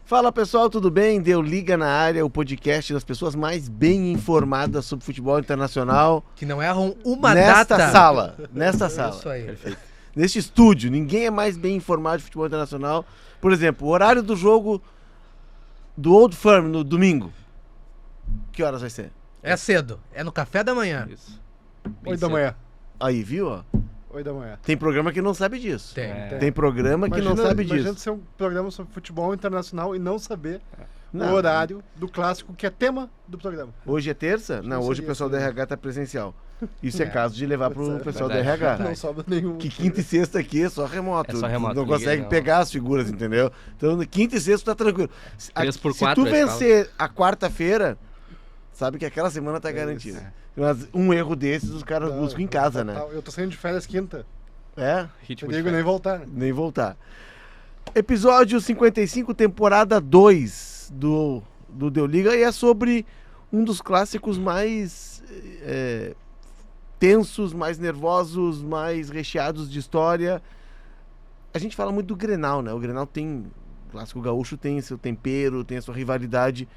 Fala pessoal, tudo bem? Deu Liga na Área, o podcast das pessoas mais bem informadas sobre futebol internacional. Que não erram uma nesta data. Nesta sala. Isso aí. Perfeito. Neste estúdio, ninguém é mais bem informado de futebol internacional. Por exemplo, o horário do jogo do Old Firm no domingo. Que horas vai ser? É cedo, é no café da manhã. Isso. 8 da manhã. Aí, viu? Ó? 8 da manhã. Tem programa que não sabe disso. Tem. Programa que não sabe disso. Imagina ser um programa sobre futebol internacional e não saber Não. o horário do clássico, que é tema do programa. Hoje é terça? Não, hoje o seria pessoal do assim. RH tá presencial. Isso é caso de levar pro Verdade. pessoal do Verdade. RH. Não sobra nenhum. Que quinta e sexta aqui é só remoto. É só remoto, Não ninguém consegue não. pegar as figuras, entendeu? Então, quinta e sexta tá tranquilo. Se 3x4 tu a vencer a quarta-feira, sabe que aquela semana tá garantida. Mas um erro desses os caras Não, buscam em casa, né? Eu tô saindo de férias quinta. É, Ritmo Eu de digo nem voltar. nem voltar. Episódio 55, temporada 2 do Deu Liga, e é sobre um dos clássicos mais tensos, mais nervosos, mais recheados de história. A gente fala muito do Grenal, né? O Grenal tem... O clássico gaúcho tem seu tempero, tem a sua rivalidade,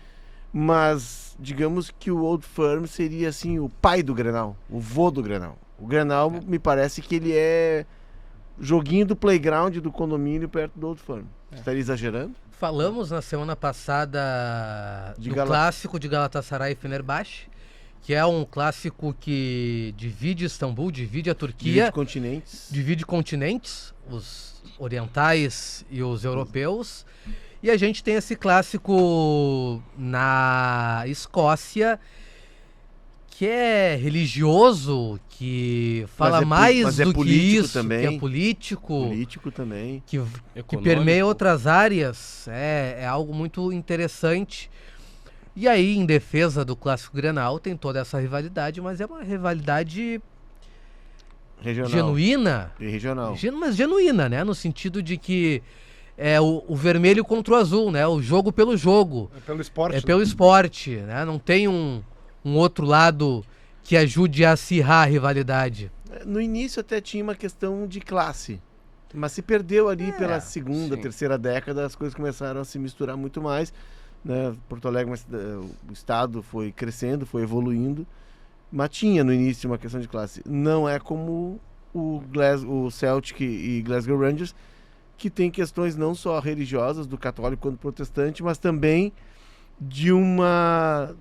mas digamos que o Old Firm seria assim o pai do Grenal, o vô do Grenal. O Grenal me parece que ele é joguinho do playground do condomínio perto do Old Firm. Estaria exagerando? Falamos na semana passada De do clássico de Galatasaray e Fenerbahçe, que é um clássico que divide Istambul, divide a Turquia, Divide continentes. divide continentes, os orientais e os europeus. E a gente tem esse clássico na Escócia, que é religioso, que fala mais é do que político isso, também. que é político, Político também. que Econômico. permeia outras áreas. É algo muito interessante. E aí, em defesa do Clássico Grenal, tem toda essa rivalidade, mas é uma rivalidade Regional. genuína. E regional. Mas genuína, né? No sentido de que é o vermelho contra o azul, né? O jogo pelo jogo. É pelo esporte. É pelo esporte, né? Não tem um outro lado que ajude a acirrar a rivalidade. No início até tinha uma questão de classe, mas se perdeu ali pela segunda, sim. terceira década, as coisas começaram a se misturar muito mais, né? Porto Alegre, o estado foi crescendo, foi evoluindo, mas tinha no início uma questão de classe. Não é como o Celtic e Glasgow Rangers, que tem questões não só religiosas, do católico quanto protestante, mas também de uma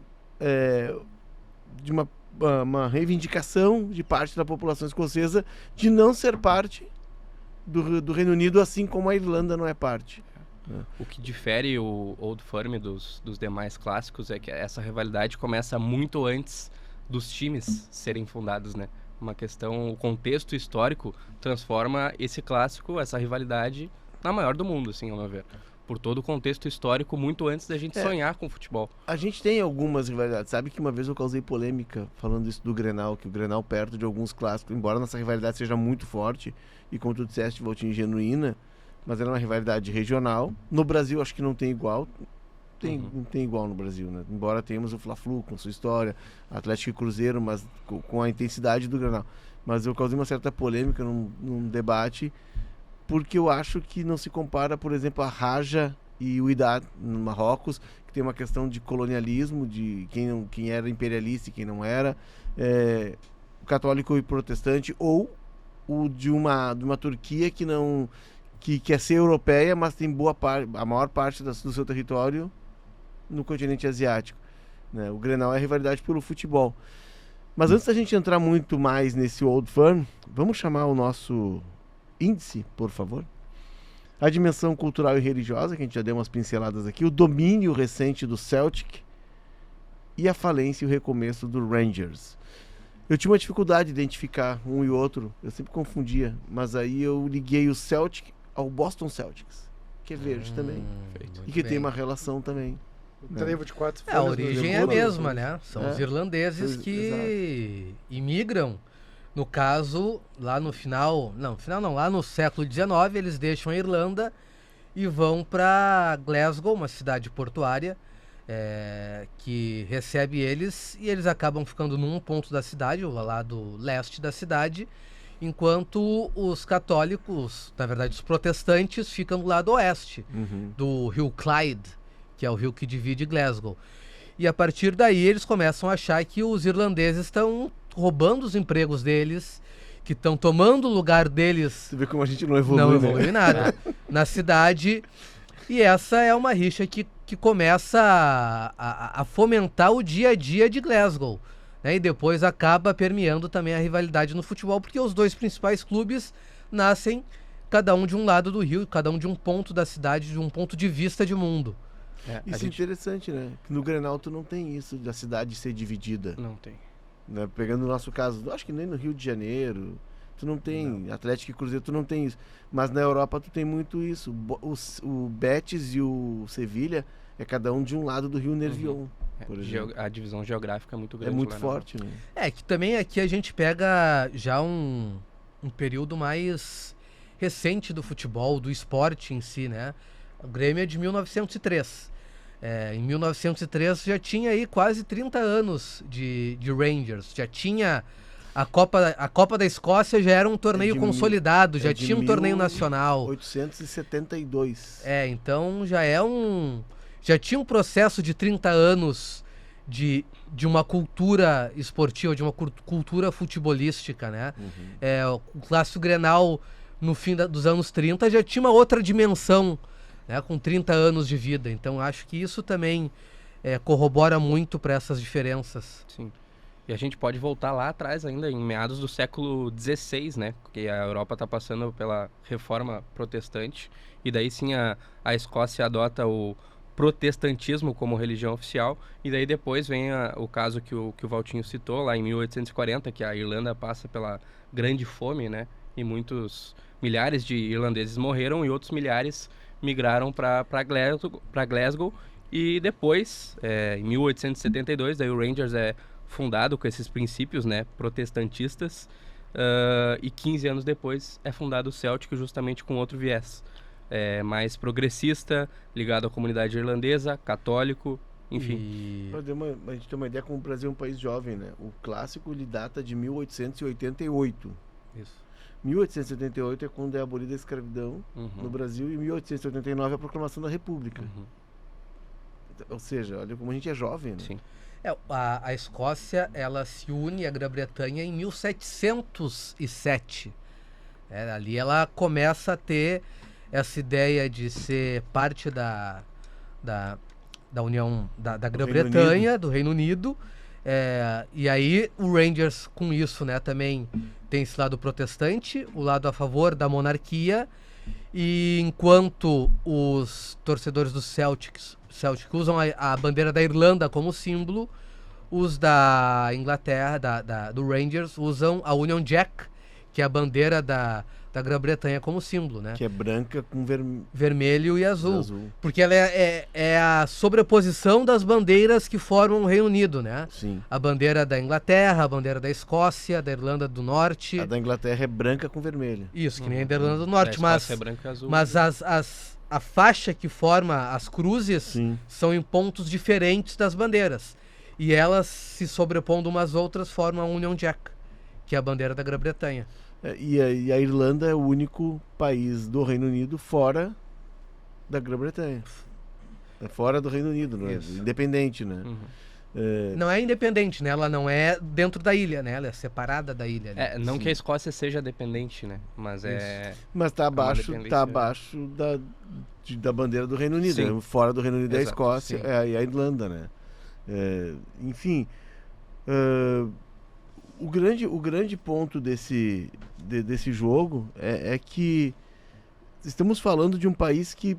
reivindicação de parte da população escocesa de não ser parte do Reino Unido, assim como a Irlanda não é parte. O que difere o Old Firm dos demais clássicos é que essa rivalidade começa muito antes dos times serem fundados, né? Uma questão, o contexto histórico transforma esse clássico, essa rivalidade, na maior do mundo, assim, ao meu ver. Por todo o contexto histórico, muito antes da gente sonhar com o futebol. A gente tem algumas rivalidades. Sabe que uma vez eu causei polêmica falando isso do Grenal, que o Grenal perto de alguns clássicos, embora nossa rivalidade seja muito forte, e como tu disseste, Valtinho, genuína, mas ela é uma rivalidade regional. No Brasil acho que não tem igual. Não tem igual no Brasil, né? Embora tenhamos o Fla-Flu com sua história, Atlético e Cruzeiro, mas com a intensidade do Grenal. Mas eu causei uma certa polêmica num debate, porque eu acho que não se compara, por exemplo, a Raja e o Wydad no Marrocos, que tem uma questão de colonialismo, de quem era imperialista e quem não era, o católico e protestante, ou o de uma Turquia que quer ser europeia, mas tem a maior parte do seu território no continente asiático, né? O Grenal é a rivalidade pelo futebol. Mas antes da gente entrar muito mais nesse Old Firm, vamos chamar o nosso índice, por favor. A dimensão cultural e religiosa, que a gente já deu umas pinceladas aqui, o domínio recente do Celtic e a falência e o recomeço do Rangers. Eu tinha uma dificuldade de identificar um e outro, eu sempre confundia, mas aí eu liguei o Celtic ao Boston Celtics, que é verde também, e que tem uma relação também. O trevo de 4 A origem é a mesma, né? São os irlandeses Exato. que imigram. No caso, lá no lá no século XIX, eles deixam a Irlanda e vão para Glasgow, uma cidade portuária, que recebe eles, e eles acabam ficando num ponto da cidade, o lado leste da cidade, enquanto os católicos, na verdade os protestantes, ficam do lado oeste do rio Clyde. que é o rio que divide Glasgow. E a partir daí eles começam a achar que os irlandeses estão roubando os empregos deles, que estão tomando o lugar deles. Você vê como a gente não evolui, Não né? evolui nada. Na cidade. E essa é uma rixa que começa a fomentar o dia a dia de Glasgow. Né? E depois acaba permeando também a rivalidade no futebol, porque os dois principais clubes nascem cada um de um lado do rio, cada um de um ponto da cidade, de um ponto de vista de mundo. Isso é interessante, né? Que no Grenal tu não tem isso da cidade ser dividida. Não tem. Né? Pegando o nosso caso, acho que nem no Rio de Janeiro, tu não tem, Atlético e Cruzeiro, tu não tem isso. Mas na Europa tu tem muito isso. O Betis e o Sevilha é cada um de um lado do Rio Nervion, por exemplo. A divisão geográfica é muito grande. É muito lá, né? forte, né? Que também aqui a gente pega já um período mais recente do futebol, do esporte em si, né? O Grêmio é de 1903. Em 1903 já tinha aí quase 30 anos de Rangers. Já tinha a Copa da Escócia, já era um torneio consolidado, já tinha um torneio nacional. 1872. Então já tinha um processo de 30 anos de uma cultura esportiva, de uma cultura futebolística, né? O Clássico Grenal no fim dos anos 30 já tinha uma outra dimensão, né, com 30 anos de vida. Então acho que isso também corrobora muito para essas diferenças. Sim. E a gente pode voltar lá atrás ainda, em meados do século XVI, né? Porque a Europa está passando pela reforma protestante. E daí sim a Escócia adota o protestantismo como religião oficial. E daí depois vem o caso que o Valtinho citou, lá em 1840, que a Irlanda passa pela grande fome, né? E milhares de irlandeses morreram e outros milhares migraram para Glasgow. E depois, em 1872, daí o Rangers é fundado com esses princípios, né, protestantistas, e 15 anos depois é fundado o Celtic justamente com outro viés, mais progressista, ligado à comunidade irlandesa, católico, enfim. A gente tem uma ideia como o Brasil é um país jovem, né? O clássico ele data de 1888. Isso. 1878 é quando é abolida a escravidão no Brasil e 1889 é a proclamação da República. Ou seja, olha como a gente é jovem, né? Sim. A Escócia, ela se une à Grã-Bretanha em 1707. Ali ela começa a ter essa ideia de ser parte da União da Grã-Bretanha, do Reino Unido. E aí o Rangers com isso, né, também tem esse lado protestante, o lado a favor da monarquia, e enquanto os torcedores do Celtic usam a bandeira da Irlanda como símbolo, os da Inglaterra, do Rangers, usam a Union Jack, que é a bandeira da Grã-Bretanha como símbolo, né? Que é branca com vermelho e azul. Porque ela é a sobreposição das bandeiras que formam o Reino Unido, né? Sim. A bandeira da Inglaterra, a bandeira da Escócia, da Irlanda do Norte. A da Inglaterra é branca com vermelho. Isso, que nem a da Irlanda do Norte. Mas é branca e azul. Mas a faixa que forma as cruzes são em pontos diferentes das bandeiras. E elas, se sobrepondo umas outras, formam a Union Jack, que é a bandeira da Grã-Bretanha. E a Irlanda é o único país do Reino Unido fora da Grã-Bretanha. É fora do Reino Unido, não é? Independente, né? Não é independente, né? Ela não é dentro da ilha, né? Ela é separada da ilha. Né? Não que a Escócia seja dependente, né? Mas Mas tá abaixo da bandeira do Reino Unido. Né? Fora do Reino Unido é a Escócia e a Irlanda, né? Enfim... O grande ponto desse jogo é que estamos falando de um país que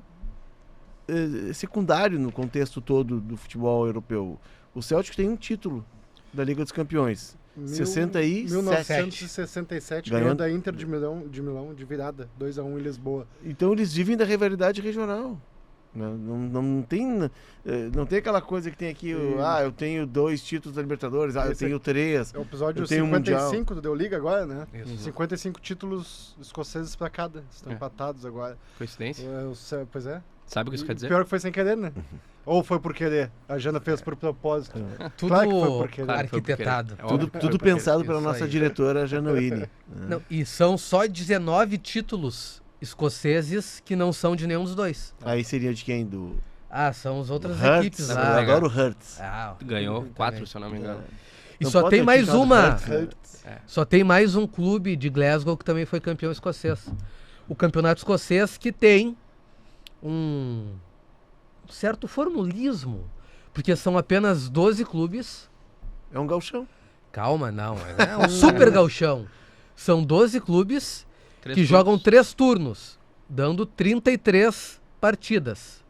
é secundário no contexto todo do futebol europeu. O Celtic tem um título da Liga dos Campeões. 1967 ganhou da Inter de Milão de virada, 2-1 em Lisboa. Então eles vivem da rivalidade regional. Não tem aquela coisa que tem aqui, eu tenho 2 títulos da Libertadores, eu tenho 3. É o episódio 55 do Deu Liga agora, né? Isso. 55 títulos escoceses pra cada, estão empatados agora. Coincidência? Pois é. Sabe o que isso quer dizer? Pior que foi sem querer, né? Ou foi por querer? A Jana fez por propósito. Tudo claro que foi por querer. arquitetado. Tudo pensado pela nossa diretora Jana Winnie. E são só 19 títulos escoceses que não são de nenhum dos dois. Aí seria de quem? Ah, são as outras Hertz, equipes eu lá. adoro o Hertz. Ganhou também. 4, se eu não me engano. E Não só pode tem ter mais time chamado uma. Hertz, né? Só tem mais um clube de Glasgow que também foi campeão escocês. O campeonato escocês que tem um certo formulismo, porque são apenas 12 clubes. É um gauchão. Calma, não. É um super gauchão. São 12 clubes que jogam 3 turnos, dando 33 partidas.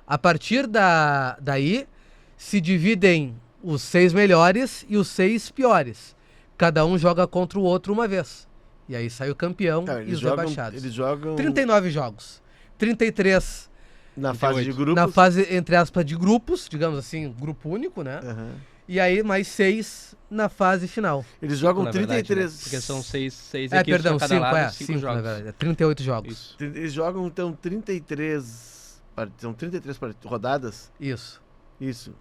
A partir daí, se dividem os 6 melhores e os 6 piores. Cada um joga contra o outro uma vez. E aí sai o campeão e os rebaixados. Eles jogam 39 jogos. 33 na fase de grupos. na fase, entre aspas, de grupos, digamos assim, grupo único, né? Aham. E aí mais 6 na fase final. Eles jogam Na verdade, 33. né? Porque são 6 equipes Perdão, pra cada 5, lado, 5 na jogos. verdade. 38 jogos. Isso. Eles jogam então 33. São 33 rodadas. Isso. Isso.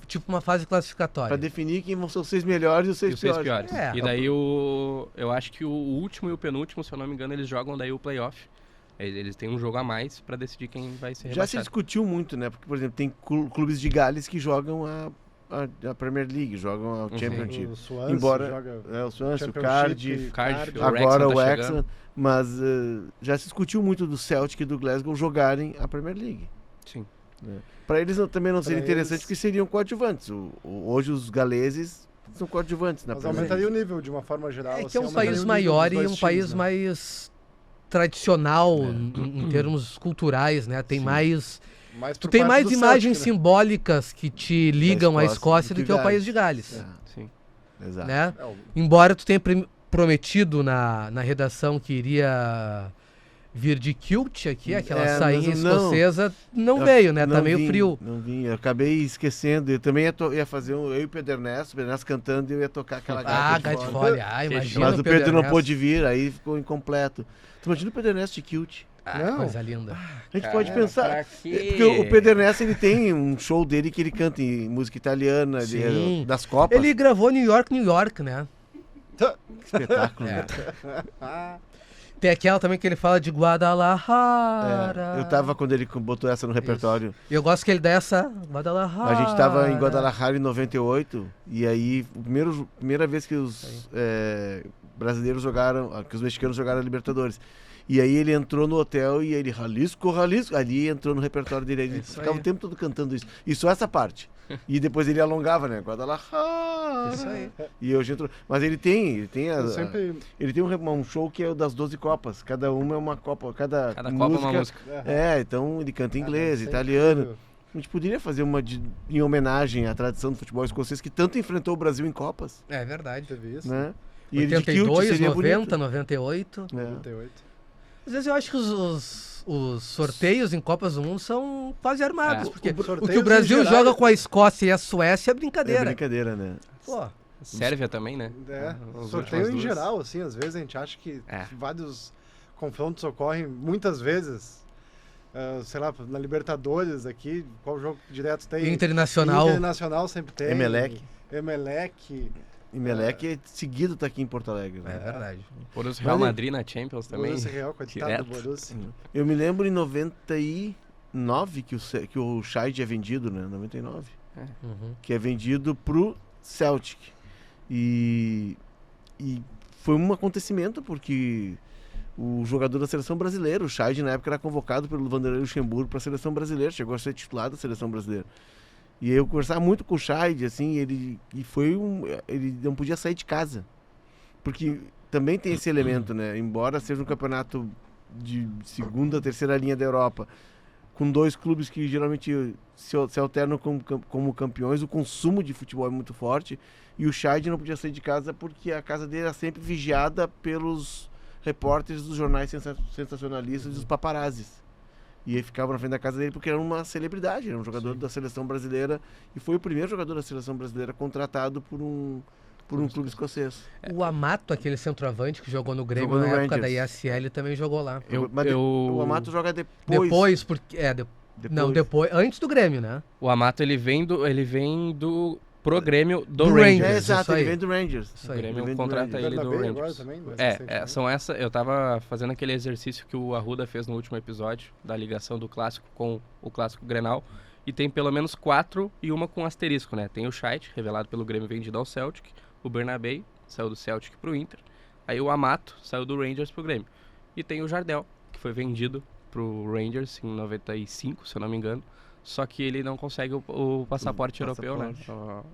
Tipo uma fase classificatória. Pra definir quem vão ser os 6 melhores e os 6 E os 6 piores. piores. É. E daí eu acho que o último e o penúltimo, se eu não me engano, eles jogam daí o playoff. Eles têm um jogo a mais pra decidir quem vai ser Já se rebaixado. discutiu muito, né? Porque, por exemplo, tem clubes de Gales que jogam a Premier League, jogam a Championship. O Swansea Embora joga o Swansea, o Championship, Cardiff, o agora Wrexham o tá Wrexham, chegando. mas já se discutiu muito do Celtic e do Glasgow jogarem a Premier League. Sim. Para eles também não seria Pra interessante eles- porque seriam coadjuvantes. Hoje os galeses são coadjuvantes na Mas Premier aumentaria o League. nível de uma forma geral. É que assim, é um aumentaria país o nível maior dos e dois um país times, né? mais tradicional em termos culturais, né? Tem Sim. mais... Mais Tu por tem parte mais do imagens Celtic, né? simbólicas que te ligam à Escócia do que ao país de Gales, É, Sim. exato. né? É, o- Embora tu tenha prometido na redação que iria vir de kilt aqui, aquela sainha mas não. escocesa, não Eu veio, né? Tá não meio vim, frio. Não vim, eu acabei esquecendo. Eu também ia fazer eu e o Pedro Ernesto cantando e eu ia tocar aquela Ah, gaita gaita de de fole. folha. Ah, imagina Mas o Pedro não Ernesto. pôde vir, aí ficou incompleto. Tu imagina o Pedro Ernesto de kilt. Não, Coisa linda. A gente pode pensar. pra quê? Porque o Pedro Ernesto ele tem um show dele que ele canta em música italiana, Sim. das Copas. Ele gravou New York, né? Espetáculo, É. né? Tem aquela também que ele fala de Guadalajara. Eu tava quando ele botou essa no repertório. E eu gosto que ele dá essa Guadalajara. A gente tava em Guadalajara em 98 e aí primeira vez que os brasileiros jogaram, que os mexicanos jogaram a Libertadores. E aí ele entrou no hotel e ele, Jalisco, ali entrou no repertório dele. Ele Isso ficava aí. o tempo todo cantando isso. E só essa parte. E depois ele alongava, né? Guadalajara. Isso aí. E hoje entrou. Mas ele tem eu sempre... ele tem um show que é o das 12 copas. Cada uma é uma copa, cada Cada Copa é uma música. então ele canta em inglês, sempre italiano. A gente poderia fazer uma em homenagem à tradição do futebol escocês que tanto enfrentou o Brasil em copas, É verdade. Teve isso. né? E ele de kilt 82, seria 90, bonito. 98. É. 98. Às vezes eu acho que os sorteios em Copas do Mundo são quase armados. É. Porque o que Sorteios o Brasil em geral- joga com a Escócia e a Suécia é É brincadeira. brincadeira, né? Pô, Sérvia também, né? É, As sorteio últimas em duas. geral, assim, às vezes a gente acha que É. vários confrontos ocorrem muitas vezes. Sei lá, na Libertadores aqui, qual jogo direto tem? Internacional. Internacional sempre tem. Emelec. Emelec. E Meleque seguido tá aqui em Porto Alegre, É né? verdade. Borussia Real Mas Madrid na Champions também. Borussia Real, coitado direto. do Borussia. Eu me lembro em 99 que o Scheid é vendido, né? 99. Uhum. Que é vendido pro Celtic. E foi um acontecimento porque o jogador da seleção brasileira, o Scheid, na época era convocado pelo Vanderlei Luxemburgo para a seleção brasileira, chegou a ser titular da seleção brasileira. E eu conversava muito com o Scheid, assim, ele não podia sair de casa. Porque também tem esse elemento, né? Embora seja um campeonato de segunda, terceira linha da Europa, com dois clubes que geralmente se alternam como campeões, o consumo de futebol é muito forte. E o Scheid não podia sair de casa porque a casa dele era sempre vigiada pelos repórteres dos jornais sensacionalistas e dos paparazzis. E ele ficava na frente da casa dele porque era uma celebridade, era um jogador da seleção brasileira e foi o primeiro jogador da seleção brasileira contratado por um clube escocês. O Amato, aquele centroavante que jogou no Grêmio Jogou no na época da Rangers. ISL, também jogou lá. O Amato joga depois. Depois, porque. Não, depois. Antes do Grêmio, né? O Amato ele vem pro Grêmio do Do Rangers. Rangers. Exato, isso ele aí. vem do Rangers. Isso O aí. Ele Grêmio vem do contrata Rangers. ele do Bernabéu agora Rangers. também, vai ser assim, né? São essa. Eu tava fazendo aquele exercício que o Arruda fez no último episódio, da ligação do clássico com o clássico Grenal. E tem pelo menos 4 e uma com asterisco, né? Tem o Scheidt, revelado pelo Grêmio, vendido ao Celtic. O Bernabé, saiu do Celtic pro Inter. Aí o Amato, saiu do Rangers pro Grêmio. E tem o Jardel, que foi vendido pro Rangers em 95, se eu não me engano. Só que ele não consegue o passaporte europeu, né?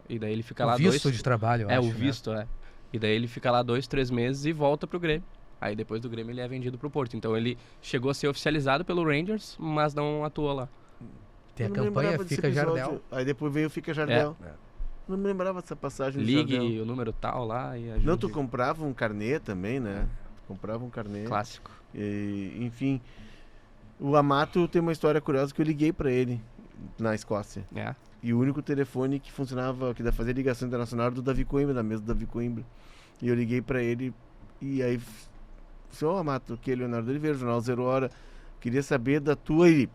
E daí ele fica lá O visto de trabalho, eu acho, o né? visto, né? E daí ele fica lá 2, 3 meses e volta pro Grêmio. Aí depois do Grêmio ele é vendido pro Porto. Então ele chegou a ser oficializado pelo Rangers, mas não atuou lá. Tem a Eu não campanha lembrava desse Fica episódio. Jardel. Aí depois veio o Fica Jardel. É. Não me lembrava dessa passagem do Ligue Jardel. o número tal lá e ajude. Não, tu comprava um carnê também, né? Tu comprava um carnê. Clássico. E, enfim, o Amato tem uma história curiosa que eu liguei pra ele na Escócia. É. E o único telefone que funcionava, que fazia ligação internacional era do Davi Coimbra, da mesa do Davi Coimbra. E eu liguei pra ele e aí, senhor Amato, que é Leonardo Oliveira, Jornal 0 Hora, queria saber da tua e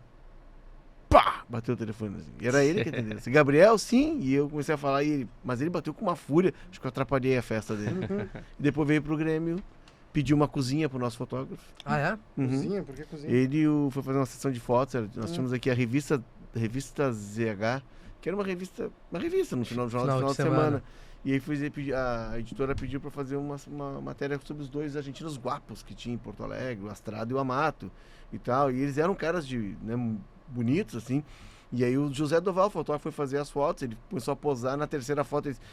pá! Bateu o telefone assim. E era ele que atendeu. Disse, Gabriel, sim. E eu comecei a falar, mas ele bateu com uma fúria. Acho que eu atrapalhei a festa dele. E depois veio pro Grêmio, pediu uma cozinha pro nosso fotógrafo. Ah, é? Uhum. Cozinha? Por que cozinha? Ele foi fazer uma sessão de fotos. Nós tínhamos aqui a revista ZH, que era uma revista no final de semana. E aí a editora pediu para fazer uma matéria sobre os dois argentinos guapos que tinha em Porto Alegre, o Astrado e o Amato e tal. E eles eram caras bonitos, assim. E aí o José Doval, o fotógrafo, foi fazer as fotos, ele começou a posar. Na terceira foto ele disse,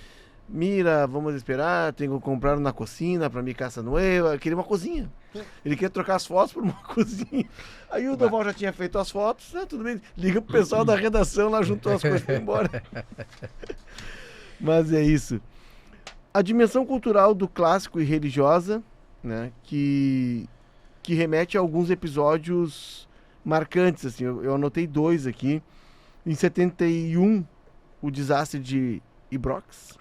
mira, vamos esperar, tenho que comprar uma cocina para minha casa nova. Queria uma cozinha. Ele queria trocar as fotos por uma cozinha. Aí o Doval já tinha feito as fotos, tudo bem, liga pro pessoal da redação, lá juntou as coisas e foi embora. Mas é isso. A dimensão cultural do clássico e religiosa, né, que remete a alguns episódios marcantes, assim. Eu anotei 2 aqui. Em 71, o desastre de Ibrox,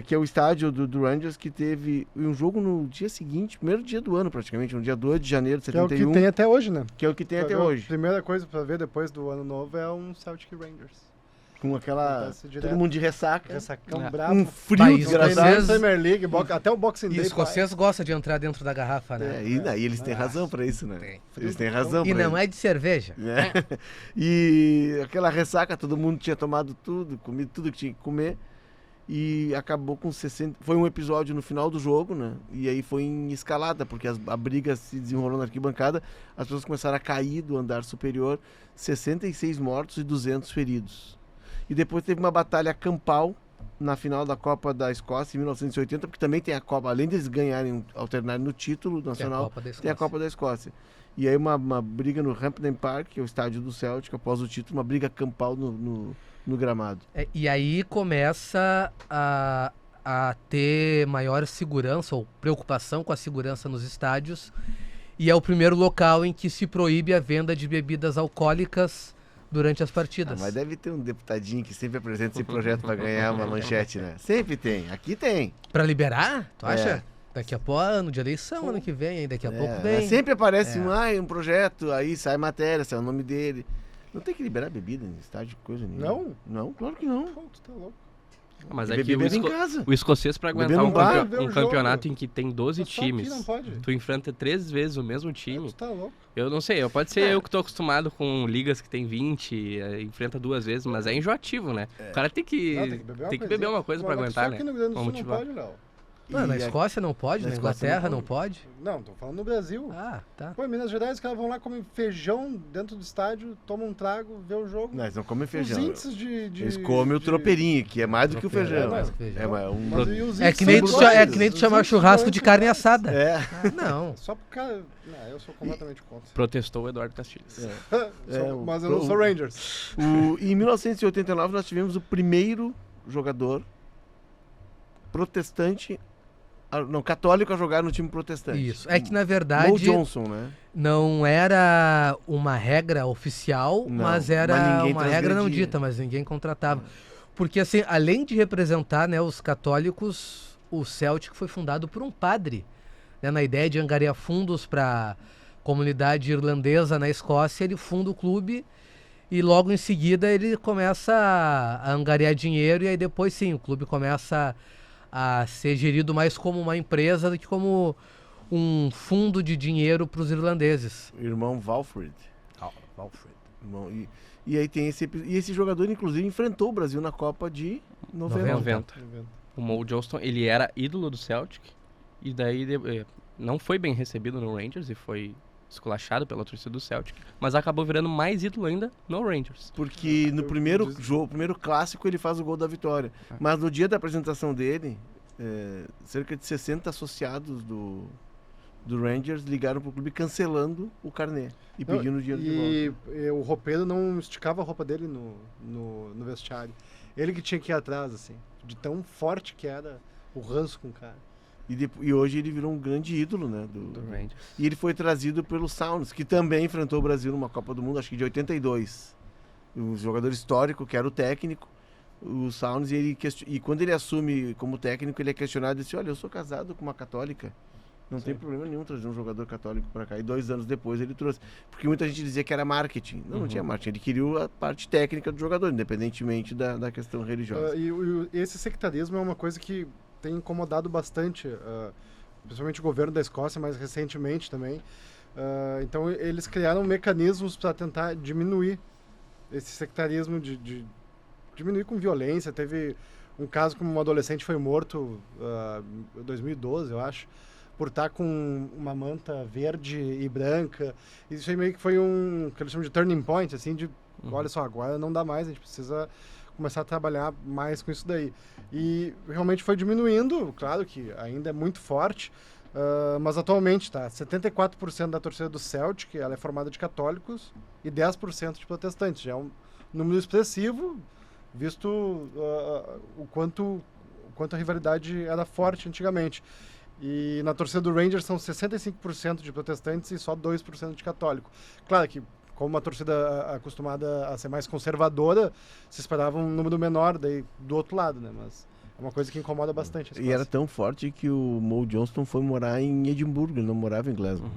que é o estádio do Rangers, que teve um jogo no dia seguinte, primeiro dia do ano praticamente, no dia 2 de janeiro de Que é o 71. que tem até hoje, né? Que é o que tem Pra até ver, hoje. A primeira coisa pra ver depois do ano novo é um Celtic Rangers. Com aquela... Acontece direto. Todo mundo de ressaca. Ressacão É. brabo. Um frio Bah, desgraçado. escocês- Premier League, até o Boxing E Day. o escocês gosta de entrar dentro da garrafa, né? E eles têm razão pra isso, né? Tem. Eles têm razão E pra não isso. é de cerveja. Né? E aquela ressaca, todo mundo tinha tomado tudo, comido tudo que tinha que comer. E acabou com 60... Foi um episódio no final do jogo, né? E aí foi em escalada, porque a briga se desenrolou na arquibancada. As pessoas começaram a cair do andar superior. 66 mortos e 200 feridos. E depois teve uma batalha campal na final da Copa da Escócia em 1980, porque também tem a Copa, além deles ganharem, alternarem no título nacional, tem a Copa da Escócia. E aí uma briga no Hampden Park, que é o estádio do Celtic, após o título, uma briga campal no gramado. E aí começa a ter maior segurança ou preocupação com a segurança nos estádios. E é o primeiro local em que se proíbe a venda de bebidas alcoólicas durante as partidas. Mas deve ter um deputadinho que sempre apresenta esse projeto para ganhar uma manchete, né? Sempre tem. Aqui tem. Pra liberar? Tu acha? É. Daqui a pouco, ano de eleição, ano que vem, aí daqui a pouco vem. Sempre aparece um projeto, aí sai matéria, sai o nome dele. Não tem que liberar bebida em estádio, coisa nenhuma. Não? Não, claro que não. Pô, tu tá louco. Mas é que Beber em casa. o escocês, pra Beber aguentar num bar, ver o um campeonato jogo. em que tem 12 Mas só aqui times, não pode. tu enfrenta 3 vezes o mesmo time. Tu tá louco. Eu não sei, pode ser eu que tô acostumado com ligas que tem 20, enfrenta 2 vezes, mas é enjoativo, né? O cara tem que, Não, tem que beber uma coisa pra Mas aguentar, só né? aqui no Rio Grande do Pra Sul não motivar. pode, Léo. Não, na E Escócia não pode, na na Escócia Inglaterra não não pode. Não, tô falando no Brasil. Ah, tá. Pô, em Minas Gerais, os caras vão lá, comem feijão dentro do estádio, tomam um trago, vê o jogo. Não, eles não comem Os feijão. índices de... Eles comem o tropeirinho, que é mais do que o feijão. É mais do que feijão. Mas e os É índices que nem são tu, é iguais, que nem tu os chamar índices churrasco são de carne iguais. assada. É. Ah, não. Só por causa... Não, eu sou completamente contra. Protestou o Eduardo Castilhos. Mas eu não sou Rangers. Em 1989 nós tivemos o primeiro jogador protestante, católico a jogar no time protestante. Isso. É que na Mo verdade Johnson, né? não era uma regra oficial, Não, mas era mas ninguém uma regra não transgredia. dita, mas ninguém contratava. Porque assim, além de representar, né, os católicos, o Celtic foi fundado por um padre, né, na ideia de angariar fundos para comunidade irlandesa na Escócia. Ele funda o clube E logo em seguida ele começa a angariar dinheiro e aí depois sim, o clube começa a ser gerido mais como uma empresa do que como um fundo de dinheiro para os irlandeses. Irmão Walfrid. Walfrid. Irmão, e aí tem esse jogador, inclusive, enfrentou o Brasil na Copa de 90. 90. O Mo Johnston, ele era ídolo do Celtic e daí não foi bem recebido no Rangers e foi esculachado pela torcida do Celtic, mas acabou virando mais ídolo ainda no Rangers. Porque no primeiro jogo, primeiro clássico, ele faz o gol da vitória. Mas no dia da apresentação dele, cerca de 60 associados do Rangers ligaram pro clube cancelando o carnê e pedindo dinheiro de volta. E o roupeiro não esticava a roupa dele no vestiário. Ele que tinha que ir atrás, assim, de tão forte que era o ranço com o cara. E hoje ele virou um grande ídolo, né? Do Rangers. E ele foi trazido pelo Sounds, que também enfrentou o Brasil numa Copa do Mundo, acho que de 82. Um jogador histórico, que era o técnico, o Sounds, e quando ele assume como técnico, ele é questionado e diz: olha, eu sou casado com uma católica, não tem problema nenhum trazer um jogador católico para cá. E 2 anos depois ele trouxe. Porque muita gente dizia que era marketing. Não tinha marketing, ele queria a parte técnica do jogador, independentemente da questão religiosa. E esse sectarismo é uma coisa que tem incomodado bastante, principalmente o governo da Escócia, mais recentemente também. Então eles criaram mecanismos para tentar diminuir esse sectarismo, de diminuir com violência. Teve um caso como um adolescente foi morto em 2012, eu acho, por estar com uma manta verde e branca. Isso aí meio que foi que eles chamam de turning point, assim, olha só, agora não dá mais, a gente precisa começar a trabalhar mais com isso daí. E realmente foi diminuindo, claro que ainda é muito forte, mas atualmente 74% da torcida do Celtic ela é formada de católicos e 10% de protestantes. Já é um número expressivo, visto o quanto a rivalidade era forte antigamente. E na torcida do Rangers são 65% de protestantes e só 2% de católico. Claro que, como uma torcida acostumada a ser mais conservadora, se esperava um número menor daí do outro lado, né? Mas é uma coisa que incomoda bastante. E era tão forte que o Mo Johnston foi morar em Edimburgo, ele não morava em Glasgow.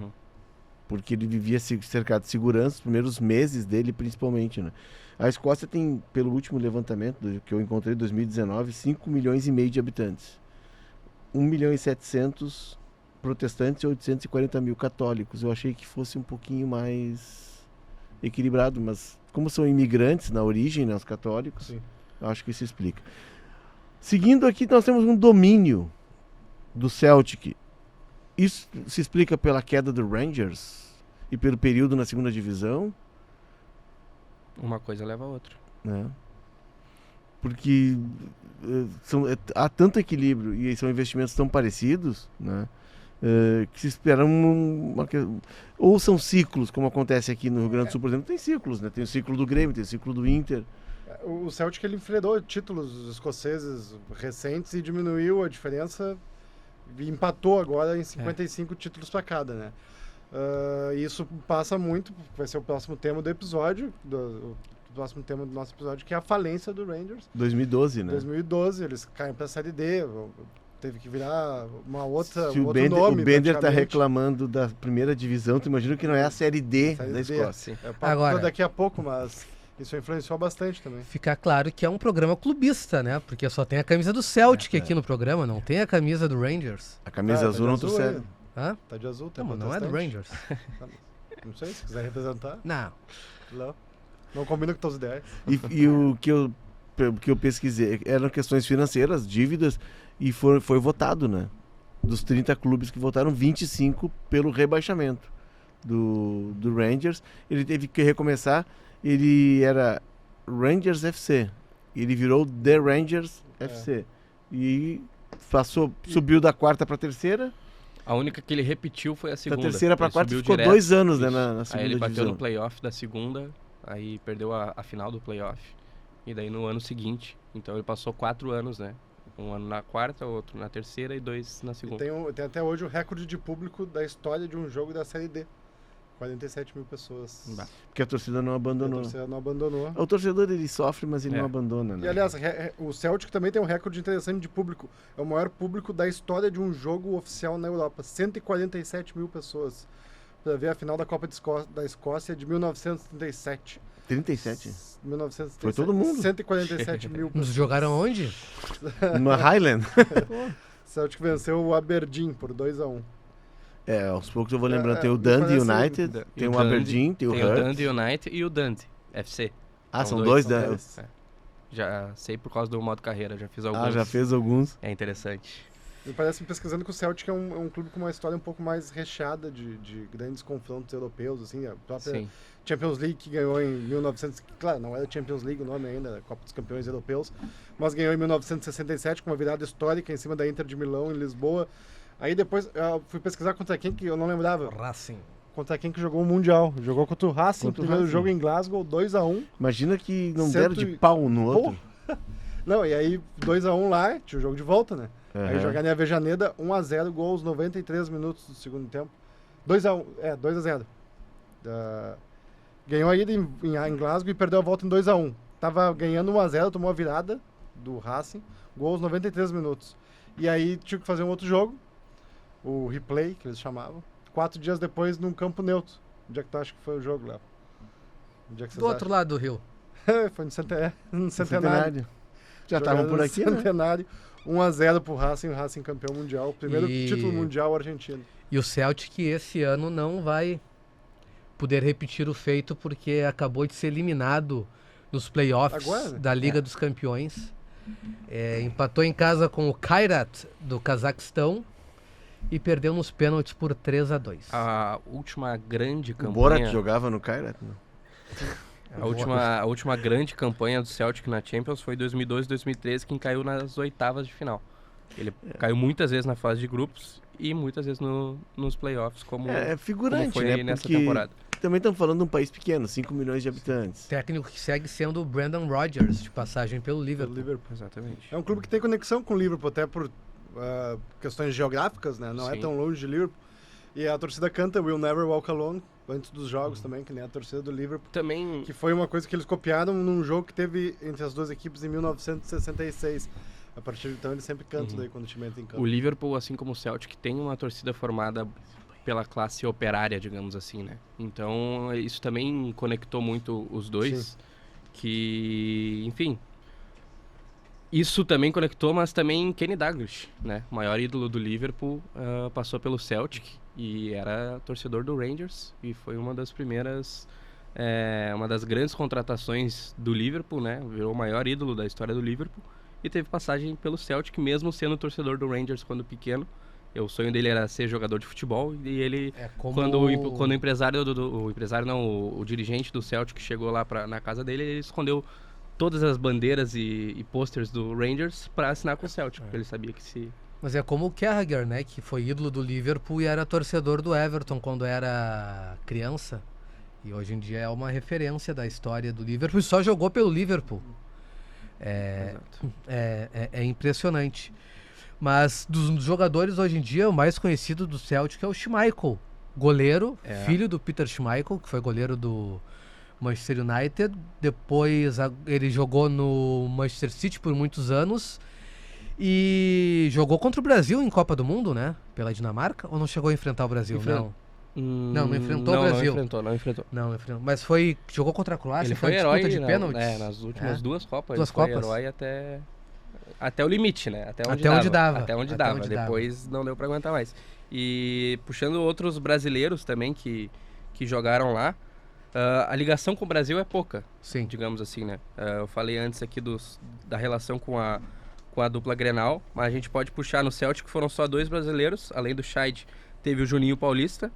Porque ele vivia cercado de segurança, os primeiros meses dele principalmente, né? A Escócia tem, pelo último levantamento que eu encontrei em 2019, 5 milhões e meio de habitantes. 1 milhão e 700 protestantes e 840 mil católicos. Eu achei que fosse um pouquinho mais equilibrado, mas como são imigrantes na origem, né, os católicos, sim, eu acho que isso explica. Seguindo aqui, nós temos um domínio do Celtic. Isso se explica pela queda do Rangers e pelo período na segunda divisão? Uma coisa leva a outra. Né? Porque há tanto equilíbrio e são investimentos tão parecidos, né? Que se espera ou são ciclos, como acontece aqui no Rio Grande do Sul, por exemplo, tem ciclos, né? Tem o ciclo do Grêmio, tem o ciclo do Inter. O Celtic ele enfrentou títulos escoceses recentes e diminuiu a diferença e empatou agora em 55 títulos para cada, né? Isso passa muito, vai ser o próximo tema do episódio, o próximo tema do nosso episódio, que é a falência do Rangers. 2012, né? 2012, eles caem para a Série D, teve que virar um outro O nome. Bender está reclamando da primeira divisão, tu imagina que não é a Série D da Escócia. Agora, daqui a pouco, mas isso influenciou bastante também. Fica claro que é um programa clubista, né? Porque só tem a camisa do Celtic aqui no programa, não tem a camisa do Rangers. A camisa azul não trouxeram. Hã? Tá de azul, tá. Não, não é do Rangers. Não sei, se quiser representar. Não. Não combina com teus ideais. E o que eu pesquisei eram questões financeiras, dívidas, e foi votado, né? Dos 30 clubes que votaram, 25 pelo rebaixamento do Rangers. Ele teve que recomeçar, ele era Rangers FC, ele virou The Rangers FC. E subiu da quarta para a terceira. A única que ele repetiu foi a segunda. Da terceira para a quarta, ficou direto, 2 anos, né, na segunda Aí ele bateu divisão. no playoff da segunda, aí perdeu a final do playoff. E daí no ano seguinte, então ele passou 4 anos, né? Um ano na quarta, outro na terceira e 2 na segunda. Tem até hoje o recorde de público da história de um jogo da Série D. 47 mil pessoas. Porque a torcida não abandonou. A torcida não abandonou. O torcedor, ele sofre, mas ele não abandona, né? E aliás, o Celtic também tem um recorde interessante de público. É o maior público da história de um jogo oficial na Europa. 147 mil pessoas para ver a final da Copa da Escócia de 1937. 37? 1937. Foi todo mundo. 147 mil Nos pessoas. jogaram onde? No Highland. Celtic venceu o Aberdeen por 2-1. Aos poucos eu vou lembrando. Tem o me Dundee parece- United, tem o Dundee, Aberdeen, tem o Tem o Hearts. Dundee United e o Dundee FC. São dois, são né? dois. Já sei por causa do modo carreira, já fiz alguns. Já fez alguns. É interessante. Me parece, pesquisando, que o Celtic é um clube com uma história um pouco mais recheada de grandes confrontos europeus, assim, a própria Sim. Champions League, que ganhou em 1900, claro, não era Champions League o nome ainda, era Copa dos Campeões Europeus, mas ganhou em 1967 com uma virada histórica em cima da Inter de Milão, em Lisboa. Aí depois eu fui pesquisar contra quem, que eu não lembrava, Racing. contra quem que jogou o Mundial. Jogou contra o Racing, Contra o primeiro Racing. jogo em Glasgow, 2-1. Imagina que não Cento deram de e- pau um no outro. Não, e aí 2-1 lá, tinha o jogo de volta, né? Aí Aham. jogar em Avejaneda, 1-0, gol aos 93 minutos do segundo tempo. 2-1, 2-0. Ganhou a ida em Glasgow e perdeu a volta em 2-1. Tava ganhando 1-0, tomou a virada do Racing, gol aos 93 minutos. E aí tinha que fazer um outro jogo, o replay, que eles chamavam, 4 dias depois num campo neutro. Onde é que tu acha que foi o jogo, Léo? Onde é que vocês Do outro lado do rio. acham? Foi no Centenário. Centenário. Já Jogando estavam por no aqui, né? Centenário. 1-0 pro Racing, o Racing campeão mundial. Primeiro E- título mundial argentino. E o Celtic esse ano não vai poder repetir o feito porque acabou de ser eliminado nos playoffs Agora, né? da Liga dos Campeões. Empatou em casa com o Kairat do Cazaquistão e perdeu nos pênaltis por 3-2. A última grande O Borat campanha. jogava no Kairat? Não. A última grande campanha do Celtic na Champions foi 2002 2013, quem caiu nas oitavas de final. Ele caiu muitas vezes na fase de grupos e muitas vezes nos playoffs, como Figurante, foi né? nessa Porque temporada. também estamos falando de um país pequeno, 5 milhões de habitantes. Técnico que segue sendo o Brendan Rodgers, de passagem pelo Do Liverpool. Liverpool. Exatamente. É um clube que tem conexão com o Liverpool, até por questões geográficas, né? Não é Sim. tão longe de Liverpool. E a torcida canta We'll Never Walk Alone antes dos jogos também, que nem a torcida do Liverpool. Também Que foi uma coisa que eles copiaram num jogo que teve entre as duas equipes em 1966. A partir de então eles sempre cantam daí quando o time entra em campo. o Liverpool, assim como o Celtic, tem uma torcida formada pela classe operária, digamos assim, né? Então isso também conectou muito os dois, Sim. que, enfim, isso também conectou, mas também Kenny Dalglish, né? O maior ídolo do Liverpool, passou pelo Celtic e era torcedor do Rangers e foi uma das primeiras, uma das grandes contratações do Liverpool, né? Virou o maior ídolo da história do Liverpool e teve passagem pelo Celtic, mesmo sendo torcedor do Rangers quando pequeno. O sonho dele era ser jogador de futebol e ele, quando o empresário o dirigente do Celtic chegou lá na casa dele, ele escondeu todas as bandeiras e posters do Rangers para assinar com o Celtic, porque ele sabia que se... Mas é como o Carragher, né? Que foi ídolo do Liverpool e era torcedor do Everton quando era criança. E hoje em dia é uma referência da história do Liverpool e só jogou pelo Liverpool. Exato. É impressionante. Mas dos jogadores hoje em dia, o mais conhecido do Celtic é o Schmeichel. Goleiro, filho do Peter Schmeichel, que foi goleiro do Manchester United. Depois ele jogou no Manchester City por muitos anos. E jogou contra o Brasil em Copa do Mundo, né? Pela Dinamarca. Ou não chegou a enfrentar o Brasil? Não. Não enfrentou o Brasil. Não enfrentou. Não enfrentou. Mas jogou contra a Croácia. Ele foi foi disputa herói de pênaltis. nas últimas duas Copas. Duas ele foi Copas. herói até o limite, né? Até onde dava. Até onde Até dava. onde dava. Depois não deu pra aguentar mais. E puxando outros brasileiros também que jogaram lá, a ligação com o Brasil é pouca, Sim. digamos assim, né? Eu falei antes aqui da relação com a dupla Grenal, mas a gente pode puxar no Celtic, foram só 2 brasileiros, além do Scheid, teve o Juninho Paulista,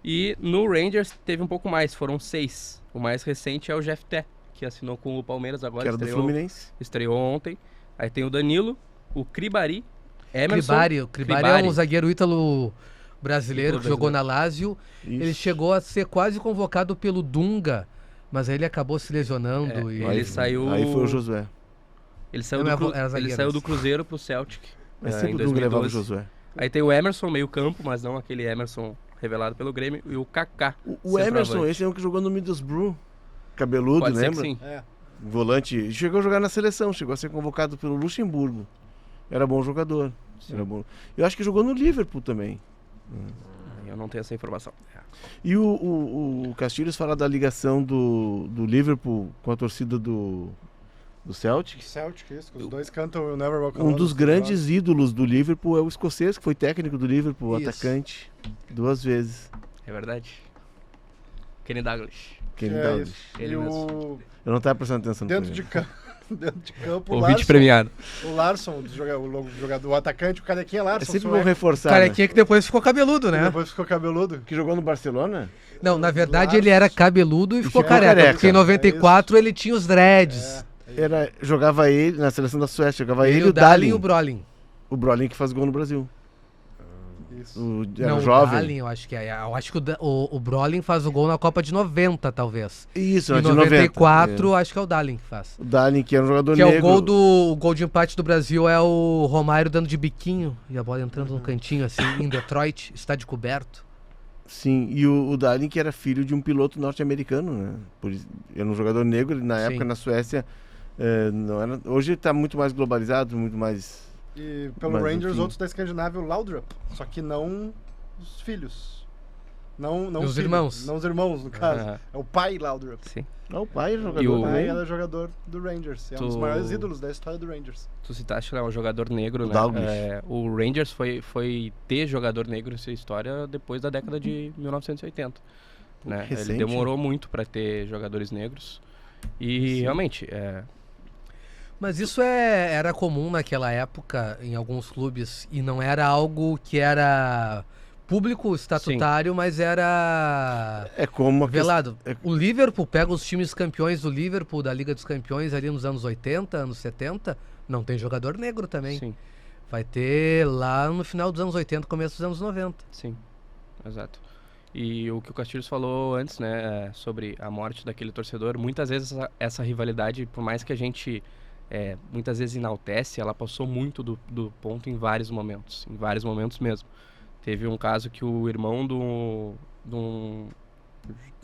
e no Rangers teve um pouco mais, foram 6. O mais recente é o Jeff Té, que assinou com o Palmeiras agora, Que era do Fluminense. estreou ontem. Aí tem o Danilo, o Kribari, Emerson... O Kribari é um zagueiro ítalo brasileiro que jogou na Lazio. Isso. Ele chegou a ser quase convocado pelo Dunga, mas aí ele acabou se lesionando. E ele saiu... Aí foi o Josué. Ele saiu, Era zagueiro, ele saiu do Cruzeiro pro Celtic. Mas em sempre o Dunga levava o 2012. Josué. Aí tem o Emerson, meio campo, mas não aquele Emerson revelado pelo Grêmio, e o Kaká. O Emerson, centroavante. esse é um que jogou no Middlesbrough. Cabeludo, Pode ser que lembra? sim. Volante. Chegou a jogar na seleção, chegou a ser convocado pelo Luxemburgo. Era bom jogador. Era bom. Eu acho que jogou no Liverpool também. eu não tenho essa informação. E o Castilhos fala da ligação do Liverpool com a torcida do Celtic. Celtic, isso, que os dois cantam o Never Walk Um Alone. dos grandes ídolos do Liverpool é o escocês, que foi técnico do Liverpool, Isso. atacante, 2 vezes. É verdade. Kenny Douglas. Kenny É Douglas. isso. Ele E mesmo. Eu não estava prestando atenção no dentro de programa. campo, dentro de campo, Ouvinte premiado. o Larson, o atacante, o carequinha É Larson, sempre bom sueco, reforçar, Carequinha que depois ficou cabeludo, que né? depois ficou cabeludo. Que jogou no Barcelona? Não, na verdade Larson. ele era cabeludo e ficou ficou careca. careca. Porque em 94 ele tinha os dreads. Jogava ele, na seleção da Suécia, jogava ele e o o Dahlin. e o Brolin. O Brolin que faz gol no Brasil. Isso. Era Não, jovem. o Dahlin eu acho que é. Eu acho que o Brolin faz o gol na Copa de 90, talvez. Isso, Em de 94, acho que é o Dahlin que faz. O Dahlin, que era um jogador Que é negro. o gol de empate do Brasil é o Romário dando de biquinho e a bola entrando no cantinho assim, em Detroit, estádio coberto. Sim, e o Dahlin, que era filho de um piloto norte-americano, né? Era um jogador negro, ele, na Sim. época na Suécia, não era. Hoje está muito mais globalizado, muito mais. E pelo Mas, Rangers, enfim. outros da Escandinávia, o Laudrup. Só que não os filhos. Não Os filhos, irmãos. Não os irmãos, no caso. Aham. É o pai Laudrup. Sim. O pai era E jogador O pai também. era jogador do Rangers. É um dos Tu- maiores ídolos da história do Rangers. Tu citaste, né, um jogador negro, O né? Douglas. O Rangers foi ter jogador negro em sua história depois da década de 1980. Né? Recente. Ele demorou muito para ter jogadores negros. E Sim. realmente, Mas isso era comum naquela época em alguns clubes e não era algo que era público estatutário, mas era É como a velado. é- O Liverpool pega os times campeões do Liverpool, da Liga dos Campeões ali nos anos 80, anos 70, não tem jogador negro também. sim, Vai ter lá no final dos anos 80, começo dos anos 90. sim, exato. E o que o Castilhos falou antes, né, sobre a morte daquele torcedor, muitas vezes essa rivalidade, por mais que a gente muitas vezes enaltece, ela passou muito do ponto em vários momentos mesmo. Teve um caso que o irmão de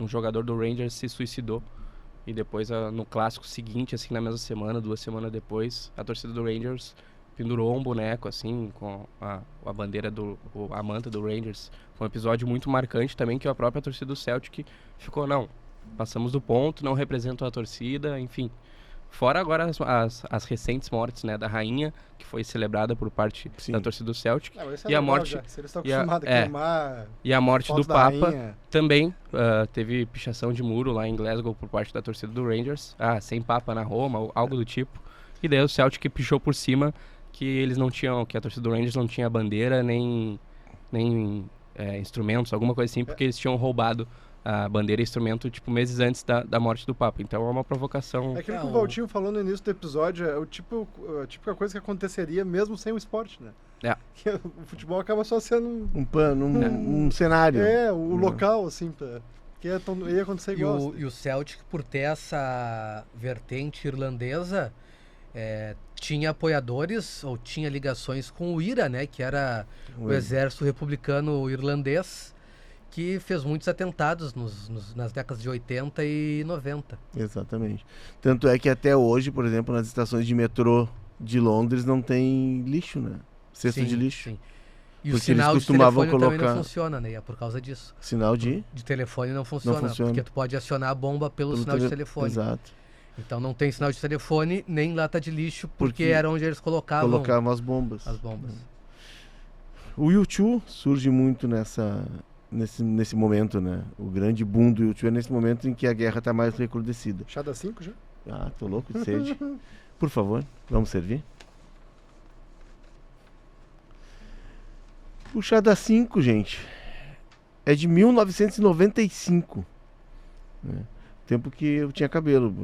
um jogador do Rangers se suicidou. E depois, no clássico seguinte, assim, na mesma semana, 2 semanas depois, a torcida do Rangers pendurou um boneco, assim, com a bandeira a manta do Rangers. Foi um episódio muito marcante também, que a própria torcida do Celtic ficou, não, passamos do ponto, não representam a torcida, enfim. Fora agora as recentes mortes, né, da rainha, que foi celebrada por parte Sim. da torcida do Celtic. Ah, mas isso é E a legal morte- já. Se eles estão e a- acostumados a queimar E a morte foto do da Papa rainha, também teve pichação de muro lá em Glasgow por parte da torcida do Rangers. Sem Papa na Roma, ou algo do tipo. E daí o Celtic pichou por cima que eles não tinham, que a torcida do Rangers não tinha bandeira nem instrumentos, alguma coisa assim, porque eles tinham roubado a bandeira e instrumento, tipo, meses antes da morte do Papa. Então é uma provocação. É aquilo que É, o Valtinho falou no início do episódio, é a típica coisa que aconteceria mesmo sem o esporte, né? É. Que o futebol acaba só sendo Um pano, um cenário. o local, assim, que ia acontecer E igual. o Celtic, por ter essa vertente irlandesa, tinha apoiadores ou tinha ligações com o IRA, né? Que era o exército republicano irlandês, que fez muitos atentados nas décadas de 80 e 90. Exatamente. Tanto é que até hoje, por exemplo, nas estações de metrô de Londres não tem lixo, né? Cesto Sim, de lixo. sim. E o Porque sinal eles de costumavam telefone também colocar- não funciona, né? É por causa disso. Sinal de... De telefone não funciona, funciona. porque tu pode acionar a bomba pelo sinal de telefone. Exato. Então não tem sinal de telefone nem lata de lixo, porque Porque era onde eles colocavam Colocavam as bombas. as bombas. O U2 surge muito nesse momento, né? O grande boom do U2 é nesse momento em que a guerra está mais recrudescida. Chá da 5 já? Ah, tô louco de sede. Por favor, vamos servir? O chá da 5, gente, é de 1995. Né? Tempo que eu tinha cabelo.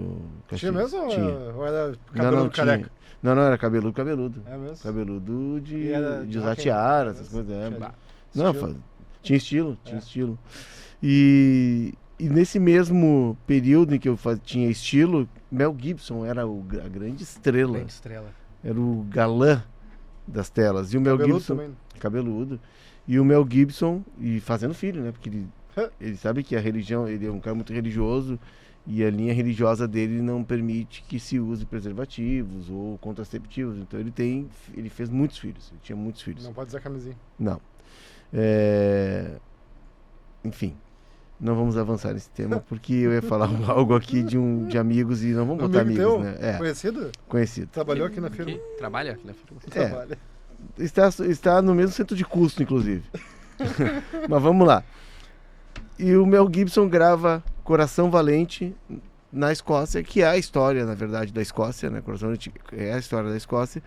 Tinha mesmo? Tinha. Ou era Não, cabelo não, careca? tinha. Não, era cabeludo. É mesmo? Cabeludo de E era usar rock and- tiara, essas coisas. tinha Bah. estilo. Não, tinha estilo, É. estilo. E nesse mesmo período em que eu tinha estilo, Mel Gibson era a grande estrela. Grande estrela. Era o galã das telas. E o Mel Cabeludo Gibson, também. cabeludo. E o Mel Gibson, e fazendo filho, né? Porque ele sabe que a religião, ele é um cara muito religioso, e a linha religiosa dele não permite que se use preservativos ou contraceptivos. Então ele fez muitos filhos, ele tinha muitos filhos. Não pode usar camisinha. Não. enfim, não vamos avançar nesse tema, porque eu ia falar algo aqui de amigos e não vamos botar Amigo amigos, teu? né? É, Conhecido? conhecido. Trabalhou aqui na firma? Que trabalha aqui na firma. É. Trabalha. Está no mesmo centro de custo, inclusive. Mas vamos lá. E o Mel Gibson grava Coração Valente na Escócia, que é a história, na verdade, da Escócia, né? Coração Valente é a história da Escócia,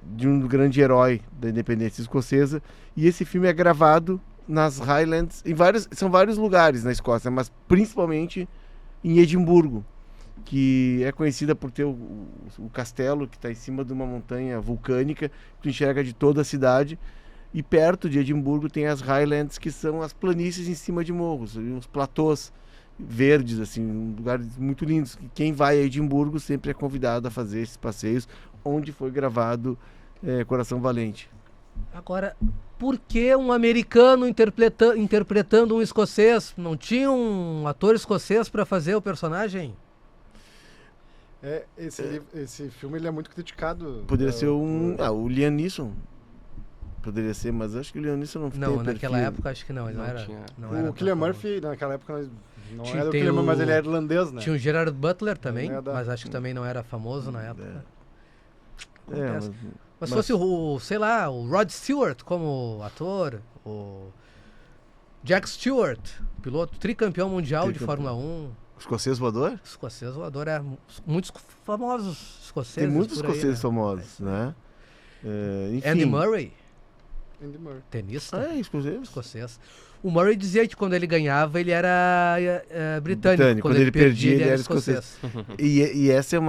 de um grande herói da independência escocesa. E esse filme é gravado nas Highlands, são vários lugares na Escócia, mas principalmente em Edimburgo, que é conhecida por ter o castelo que está em cima de uma montanha vulcânica, que tu enxerga de toda a cidade. E perto de Edimburgo tem as Highlands, que são as planícies em cima de morros, uns platôs verdes, assim, lugares muito lindos. Quem vai a Edimburgo sempre é convidado a fazer esses passeios, onde foi gravado Coração Valente. Agora, por que um americano interpretando um escocês? Não tinha um ator escocês para fazer o personagem? Esse filme ele é muito criticado. Poderia ser o Liam Neeson. Poderia ser, mas acho que o Liam Neeson não tem Não, naquela perfil. época acho que não. Ele não era. tinha. Não era O Cillian tão Murphy, naquela época, não Tinha- era o tem Cillian Murphy, mas o- ele é irlandês, né? famoso. Tinha o Gerard Butler também, Não é da- mas acho que também não era famoso na época. Acontece. Mas Mas se fosse sei lá, o Rod Stewart como ator, o Jack Stewart, piloto tricampeão mundial de Tricampeão. Fórmula 1, escocês voador? escocês voador, muitos famosos escoceses. Tem muitos por aí, escoceses né? famosos, né? Enfim. Andy Murray, Andy Murray. tenista. Escocês? Escocês. O Murray dizia que quando ele ganhava ele era britânico. Quando ele perdia, ele era escocês. E esse é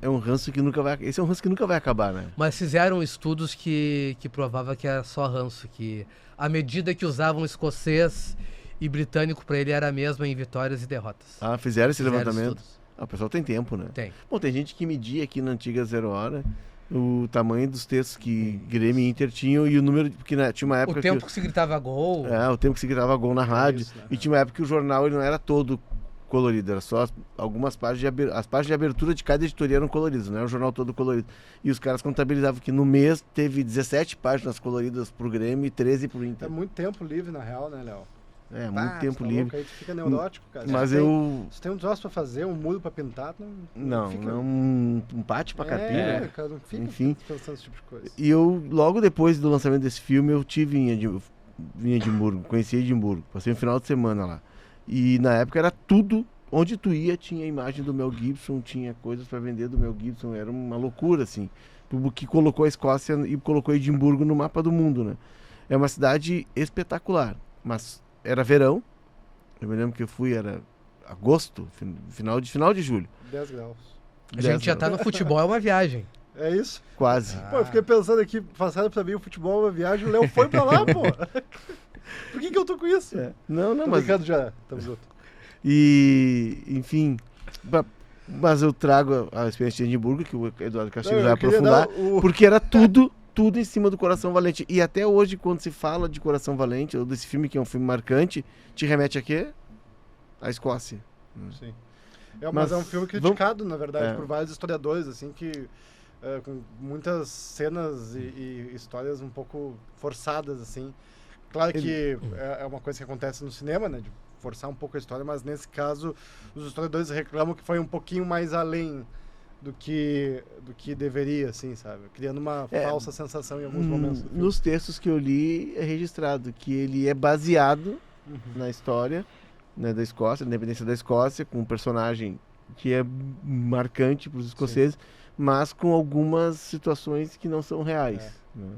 um ranço que nunca vai. Esse é um ranço que nunca vai acabar, né? Mas fizeram estudos que provavam que era só ranço, que a medida que usavam escocês e britânico para ele era a mesma em vitórias e derrotas. Ah, fizeram esse Fizeram levantamento. estudos. O pessoal tem tempo, né? Tem. Bom, tem gente que media aqui na antiga Zero Hora o tamanho dos textos que Grêmio e Inter tinham e o número. Porque tinha uma época O tempo que se gritava gol. o tempo que se gritava gol na rádio. isso, né? E tinha uma época que o jornal ele não era todo colorido, era só algumas páginas as páginas de abertura de cada editoria eram coloridas, não era o jornal todo colorido. E os caras contabilizavam que no mês teve 17 páginas coloridas pro Grêmio e 13 pro É Inter. muito tempo livre, na real, né, Léo? Muito tempo tu tá livre. louco, aí tu fica neurótico, cara. Mas Se tem um troço pra fazer, um muro pra pintar, Não, fica... não um pátio pra carpina. cara, não fica Enfim. pensando nesse tipo de coisa. E eu, logo depois do lançamento desse filme, eu tive em Edimburgo, conheci Edimburgo, passei um final de semana lá. E na época era tudo, onde tu ia tinha a imagem do Mel Gibson, tinha coisas pra vender do Mel Gibson, era uma loucura, assim. O que colocou a Escócia e colocou Edimburgo no mapa do mundo, né? É uma cidade espetacular, mas era verão, eu me lembro que eu fui, era agosto, final de julho. 10 graus. A gente já tá no futebol, é uma viagem. É isso? Quase. Pô, eu fiquei pensando aqui, passaram pra mim o futebol, uma viagem, o Léo foi pra lá, pô. Por que eu tô com isso? Não, Tô mas... brincando já, tamo junto. E, enfim, mas eu trago a experiência de Edimburgo, que o Eduardo Castilho vai aprofundar, porque era tudo em cima do Coração Valente. E até hoje, quando se fala de Coração Valente, ou desse filme, que é um filme marcante, te remete a quê? A Escócia. Sim. Mas é um filme criticado, na verdade, por vários historiadores, assim, que com muitas cenas e histórias um pouco forçadas, assim. Claro que é uma coisa que acontece no cinema, né, de forçar um pouco a história, mas nesse caso os historiadores reclamam que foi um pouquinho mais além do que deveria, assim, sabe? Criando uma falsa sensação em alguns momentos do filme. Nos textos que eu li, é registrado que ele é baseado na história, né, da Escócia, da independência da Escócia, com um personagem que é marcante para os escoceses, mas com algumas situações que não são reais. Né?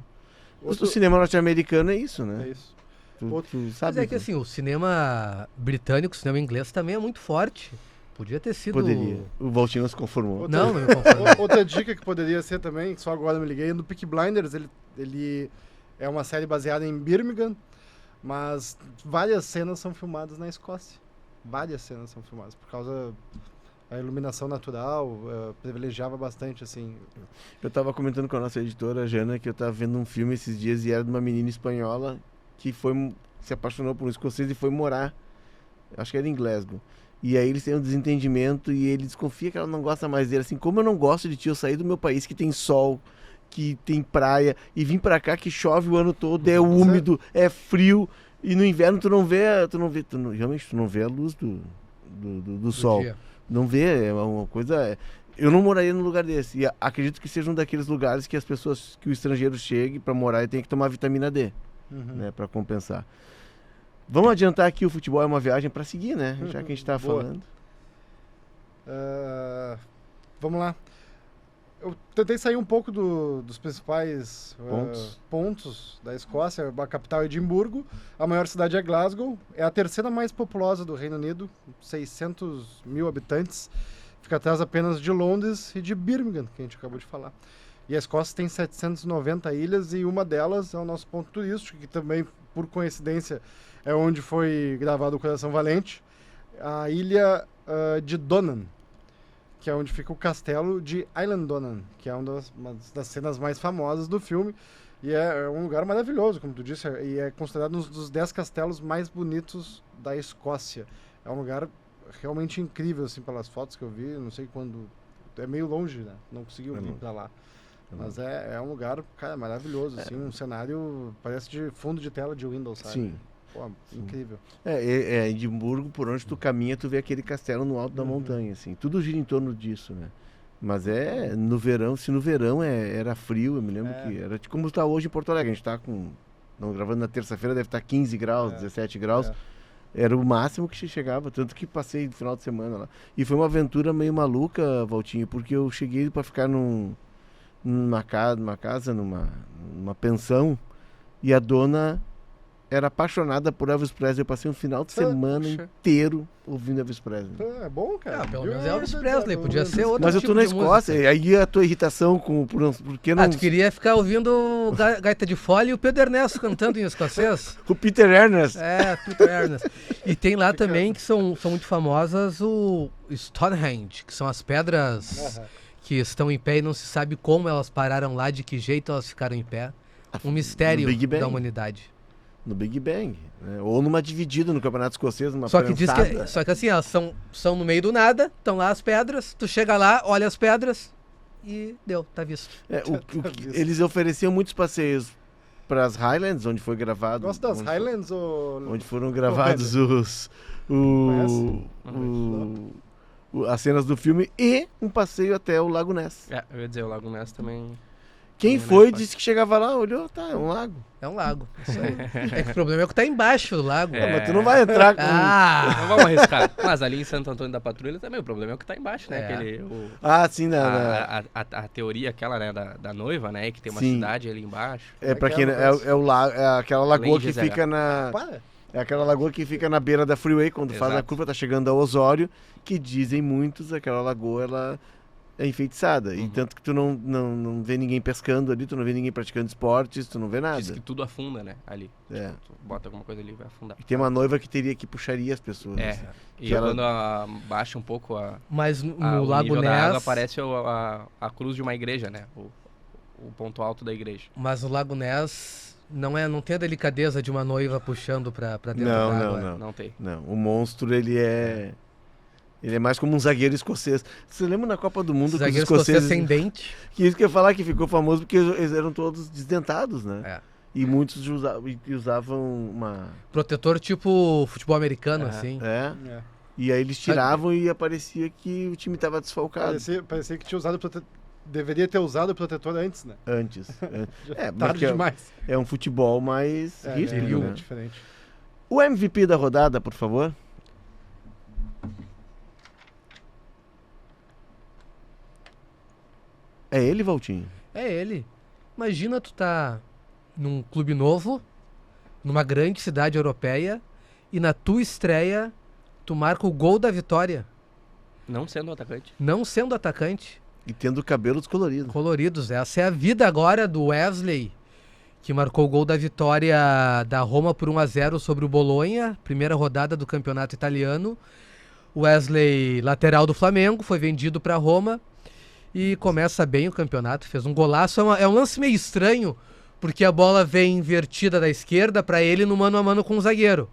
O cinema norte-americano é isso, né? É isso. Tu sabe. Mas é que assim, o cinema britânico, o cinema inglês também é muito forte. Podia ter sido... Poderia. O Valtinho não se conformou. Não me conformo. Outra dica que poderia ser também, que só agora me liguei, no Peaky Blinders, ele é uma série baseada em Birmingham, mas várias cenas são filmadas na Escócia. Várias cenas são filmadas, por causa da iluminação natural, privilegiava bastante, assim. Eu tava comentando com a nossa editora, Jana, que eu tava vendo um filme esses dias e era de uma menina espanhola que se apaixonou por um escocês e foi morar, acho que era em Glasgow. E aí eles têm um desentendimento e ele desconfia que ela não gosta mais dele. Assim, como eu não gosto de ti, eu saí do meu país que tem sol, que tem praia, e vim pra cá que chove o ano todo, é úmido, é frio. E no inverno realmente tu não vê a luz do sol. dia. Não vê, é uma coisa... Eu não moraria num lugar desse. E acredito que seja um daqueles lugares que que o estrangeiro chegue para morar e tem que tomar vitamina D, né, para compensar. Vamos adiantar aqui, o futebol é uma viagem para seguir, né? Já que a gente tá Boa. falando. Vamos lá. Eu tentei sair um pouco dos principais pontos da Escócia. A capital é Edimburgo, a maior cidade é Glasgow, é a terceira mais populosa do Reino Unido, 600 mil habitantes, fica atrás apenas de Londres e de Birmingham, que a gente acabou de falar. E a Escócia tem 790 ilhas e uma delas é o nosso ponto turístico, que também, por coincidência, é onde foi gravado o Coração Valente, a ilha de Donan, que é onde fica o castelo de Eilandonan, que é uma das cenas mais famosas do filme. E é um lugar maravilhoso, como tu disse, e é considerado um dos 10 castelos mais bonitos da Escócia. É um lugar realmente incrível, assim, pelas fotos que eu vi, não sei quando... É meio longe, né? Não conseguiu vir pra lá. Mas é um lugar, cara, maravilhoso, assim, um cenário, parece de fundo de tela de Windows, sabe? Sim. Pô, incrível. Edimburgo, por onde tu caminha, tu vê aquele castelo no alto da montanha, assim. Tudo gira em torno disso, né? Mas no verão, se no verão era frio, eu me lembro que era como está hoje em Porto Alegre. A gente tá gravando na terça-feira, deve estar 15 graus, 17 graus. Era o máximo que chegava, tanto que passei no final de semana lá. E foi uma aventura meio maluca, Valtinho, porque eu cheguei para ficar numa pensão, e a dona era apaixonada por Elvis Presley. Eu passei um final de semana inteiro ouvindo Elvis Presley. É bom, cara. Pelo menos é Elvis Presley, podia ser outro. Mas eu tipo tô na de Escócia, música. e aí a tua irritação por que não... Tu queria ficar ouvindo Gaita de Fole e o Pedro Ernesto cantando em escocês? O Peter Ernest. Peter Ernest. E tem lá também, que são muito famosas, o Stonehenge, que são as pedras que estão em pé e não se sabe como elas pararam lá, de que jeito elas ficaram em pé. Um mistério da humanidade. No Big Bang, né? Ou numa dividida no Campeonato Escocês, numa Só que prensada. só que assim, elas são no meio do nada, estão lá as pedras, tu chega lá, olha as pedras e deu, tá visto. Eles ofereciam muitos passeios para as Highlands, onde foi gravado... Gosto das Highlands ou... Onde foram gravados as cenas do filme, e um passeio até o Lago Ness. Eu ia dizer, o Lago Ness também... Quem foi disse que chegava lá, olhou, tá, é um lago. É um lago, isso aí. É que o problema é que tá embaixo do lago. Mas tu não vai entrar com... Não vamos arriscar. Mas ali em Santo Antônio da Patrulha também, o problema é o que tá embaixo, né? Sim, A teoria aquela, né, da noiva, né? Que tem uma sim. cidade ali embaixo. Pra quem aquela lagoa que fica na... É aquela lagoa que fica na beira da freeway, quando faz a curva, tá chegando ao Osório, que dizem muitos, aquela lagoa, ela... é enfeitiçada, e tanto que tu não vê ninguém pescando ali, tu não vê ninguém praticando esportes, tu não vê nada. Diz que tudo afunda, né, ali. Tipo, tu bota alguma coisa ali e vai afundar. E tem uma noiva que puxaria as pessoas. Assim. E quando baixa um pouco Mas no o Lago nível Ness... da água, aparece a cruz de uma igreja, né, o ponto alto da igreja. Mas o Lago Ness não tem a delicadeza de uma noiva puxando pra dentro da água. Não tem. Não, o monstro, ele é mais como um zagueiro escocês. Você lembra na Copa do Mundo que os escoceses... sem dente. Que isso que eu ia falar, que ficou famoso porque eles eram todos desdentados, né? E muitos usavam uma... protetor tipo futebol americano, assim. E aí eles tiravam e aparecia que o time estava desfalcado. Parecia que tinha usado deveria ter usado o protetor antes, né? Antes. Tarde demais. É um futebol mais rígido, né? Diferente. O MVP da rodada, por favor. É ele, Valtinho? É ele. Imagina tu tá num clube novo, numa grande cidade europeia, e na tua estreia tu marca o gol da vitória. Não sendo atacante. Não sendo atacante. E tendo cabelos coloridos. Coloridos. Essa é a vida agora do Wesley, que marcou o gol da vitória da Roma por 1-0 sobre o Bolonha, primeira rodada do campeonato italiano. Wesley, lateral do Flamengo, foi vendido para Roma e começa bem o campeonato, fez um golaço. É um lance meio estranho, porque a bola vem invertida da esquerda para ele no mano a mano com o zagueiro.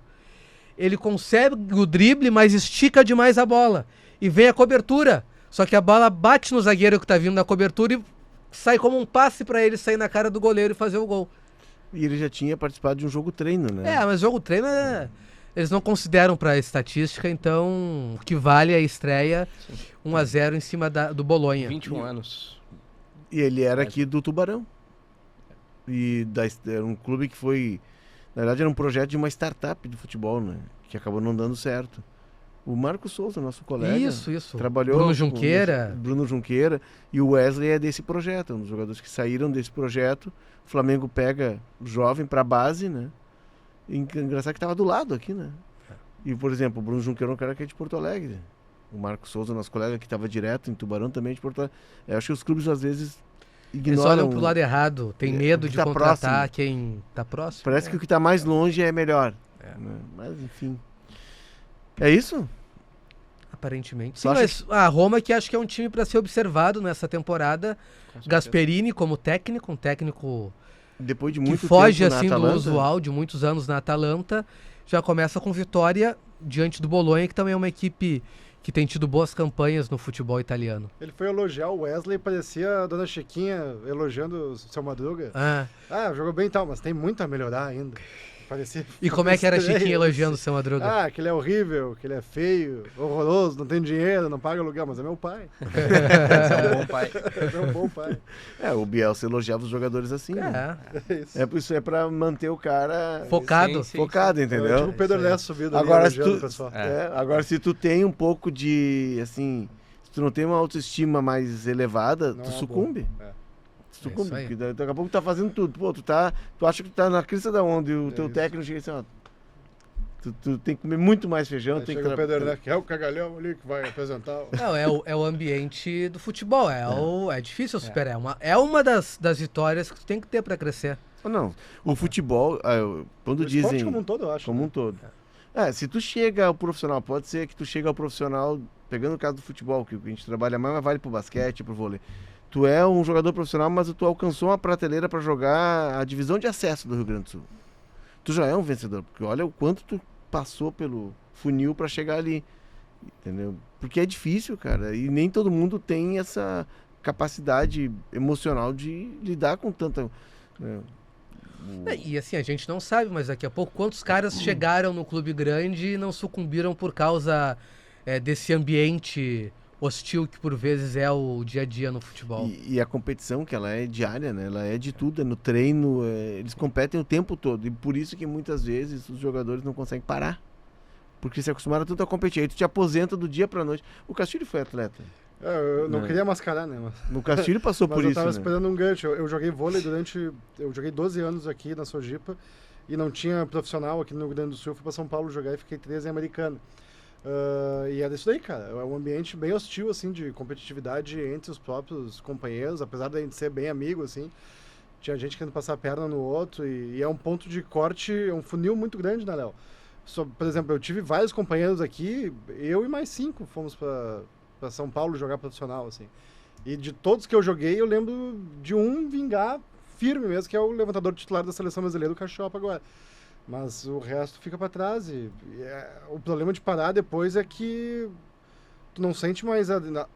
Ele consegue o drible, mas estica demais a bola. E vem a cobertura. Só que a bola bate no zagueiro que tá vindo na cobertura e sai como um passe para ele sair na cara do goleiro e fazer o gol. E ele já tinha participado de um jogo treino, né? Mas jogo treino eles não consideram pra estatística, então o que vale é a estreia 1-0 em cima do Bolonha. 21 anos. E ele era aqui do Tubarão. E era um clube que foi... Na verdade, era um projeto de uma startup de futebol, né? Que acabou não dando certo. O Marco Souza, nosso colega... Isso. Trabalhou Bruno Junqueira. Bruno Junqueira. E o Wesley é desse projeto. Um dos jogadores que saíram desse projeto. O Flamengo pega o jovem pra base, né? E engraçado que tava do lado aqui, né? E, por exemplo, o Bruno Junqueira é um cara que é de Porto Alegre. O Marco Souza, nosso colega, que estava direto em Tubarão, também é de Porto Alegre. Eu acho que os clubes, às vezes, ignoram... Eles olham pro lado errado, tem medo de tá contratar próximo. quem tá próximo. Parece que o que está mais longe é melhor. Né? Mas, enfim... É isso? Aparentemente. Sim, Só mas a Roma que acho que é um time para ser observado nessa temporada. Gasperini como técnico, um técnico Depois de que muito foge tempo na assim do Atalanta, usual, de muitos anos na Atalanta, já começa com vitória diante do Bolonha, que também é uma equipe que tem tido boas campanhas no futebol italiano. Ele foi elogiar o Wesley, parecia a dona Chiquinha elogiando o seu Madruga. Jogou bem e tal, mas tem muito a melhorar ainda. Parecia... E como é que era Chiquinha elogiando o seu Madruga? Que ele é horrível, que ele é feio, horroroso, não tem dinheiro, não paga aluguel, mas é meu pai. É um bom pai. É um bom pai. o Bielsa elogiava os jogadores assim. Né? Isso. É pra manter o cara... Focado. Focado, entendeu? É tipo o Pedro Lessa subido ali, Agora, elogiando o pessoal. Agora, se tu tem um pouco de, assim... Se tu não tem uma autoestima mais elevada, tu sucumbe. Sucumbe, porque daqui a pouco tu tá fazendo tudo. Pô, tu acha que tu tá na crista da onda e o teu técnico chega assim, ó... Tu tem que comer muito mais feijão. Tem chega o Pedro Lessa, que é o cagalhão ali que vai apresentar. Não, é o ambiente do futebol, é difícil superar. É uma das vitórias que tu tem que ter para crescer. Não, o futebol, quando o dizem... como um todo, eu acho. Como um todo. Se tu chega ao profissional, pode ser que tu chega ao profissional, pegando o caso do futebol, que a gente trabalha mais, mas vale pro basquete, pro vôlei. Tu é um jogador profissional, mas tu alcançou uma prateleira para jogar a divisão de acesso do Rio Grande do Sul. Tu já é um vencedor, porque olha o quanto tu passou pelo funil para chegar ali, entendeu? Porque é difícil, cara, e nem todo mundo tem essa capacidade emocional de lidar com tanta... E assim, a gente não sabe, mas daqui a pouco quantos caras chegaram no clube grande e não sucumbiram por causa desse ambiente hostil que por vezes é o dia a dia no futebol. E a competição, que ela é diária, né? Ela é de tudo, é no treino, eles competem o tempo todo. E por isso que muitas vezes os jogadores não conseguem parar. Porque se acostumaram tanto a competir. Aí tu te aposenta do dia pra noite. O Castilho foi atleta. Eu não queria mascarar, né? O Castilho passou por isso, eu tava né? esperando um gancho. Eu joguei vôlei eu joguei 12 anos aqui na Sojipa e não tinha profissional aqui no Rio Grande do Sul. Eu fui pra São Paulo jogar e fiquei 13 em Americana. E era isso daí, cara. É um ambiente bem hostil, assim, de competitividade entre os próprios companheiros, apesar da gente ser bem amigo, assim. Tinha gente querendo passar a perna no outro e é um ponto de corte, é um funil muito grande, né, Léo? Por exemplo, eu tive vários companheiros aqui, eu e mais 5 fomos pra São Paulo jogar profissional, assim. E de todos que eu joguei, eu lembro de um vingar firme mesmo, que é o levantador titular da seleção brasileira, o Cachopa agora. Mas o resto fica para trás o problema de parar depois é que tu não sente mais,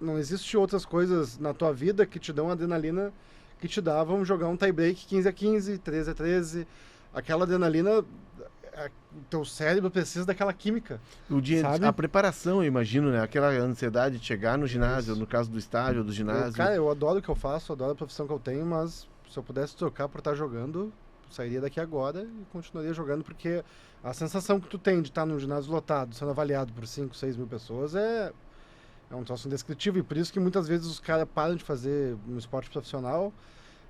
não existe outras coisas na tua vida que te dão adrenalina que te davam jogar um tie-break 15-15, 13-13, aquela adrenalina, o teu cérebro precisa daquela química. Sabe? A preparação, eu imagino, né? Aquela ansiedade de chegar no ginásio, no caso do estádio ou do ginásio. Eu adoro o que eu faço, adoro a profissão que eu tenho, mas se eu pudesse trocar por estar jogando, sairia daqui agora e continuaria jogando, porque a sensação que tu tem de estar num ginásio lotado, sendo avaliado por 5, 6 mil pessoas, é um troço indescritível. E por isso que muitas vezes os caras param de fazer um esporte profissional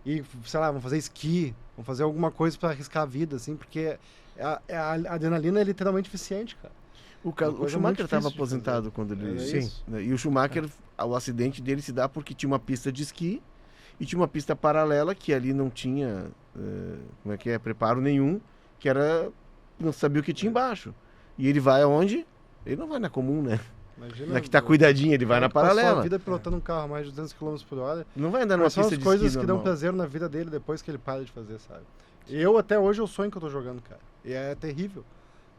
e, sei lá, vão fazer esqui, vão fazer alguma coisa para arriscar a vida, assim, porque a adrenalina é literalmente viciante, cara. O Schumacher estava aposentado quando ele... Sim. E o Schumacher, o acidente dele se dá porque tinha uma pista de esqui e tinha uma pista paralela que ali não tinha, preparo nenhum, que era, não sabia o que tinha embaixo. E ele vai aonde? Ele não vai na comum, né? Imagina, na que tá cuidadinha, ele vai na paralela. Passou a vida pilotando um carro a mais de 200 km por hora. Não vai andar numa pista de esqui são as coisas que normal. dão prazer na vida dele depois que ele para de fazer, sabe? Eu, até hoje, eu sonho que eu tô jogando, cara. E é terrível.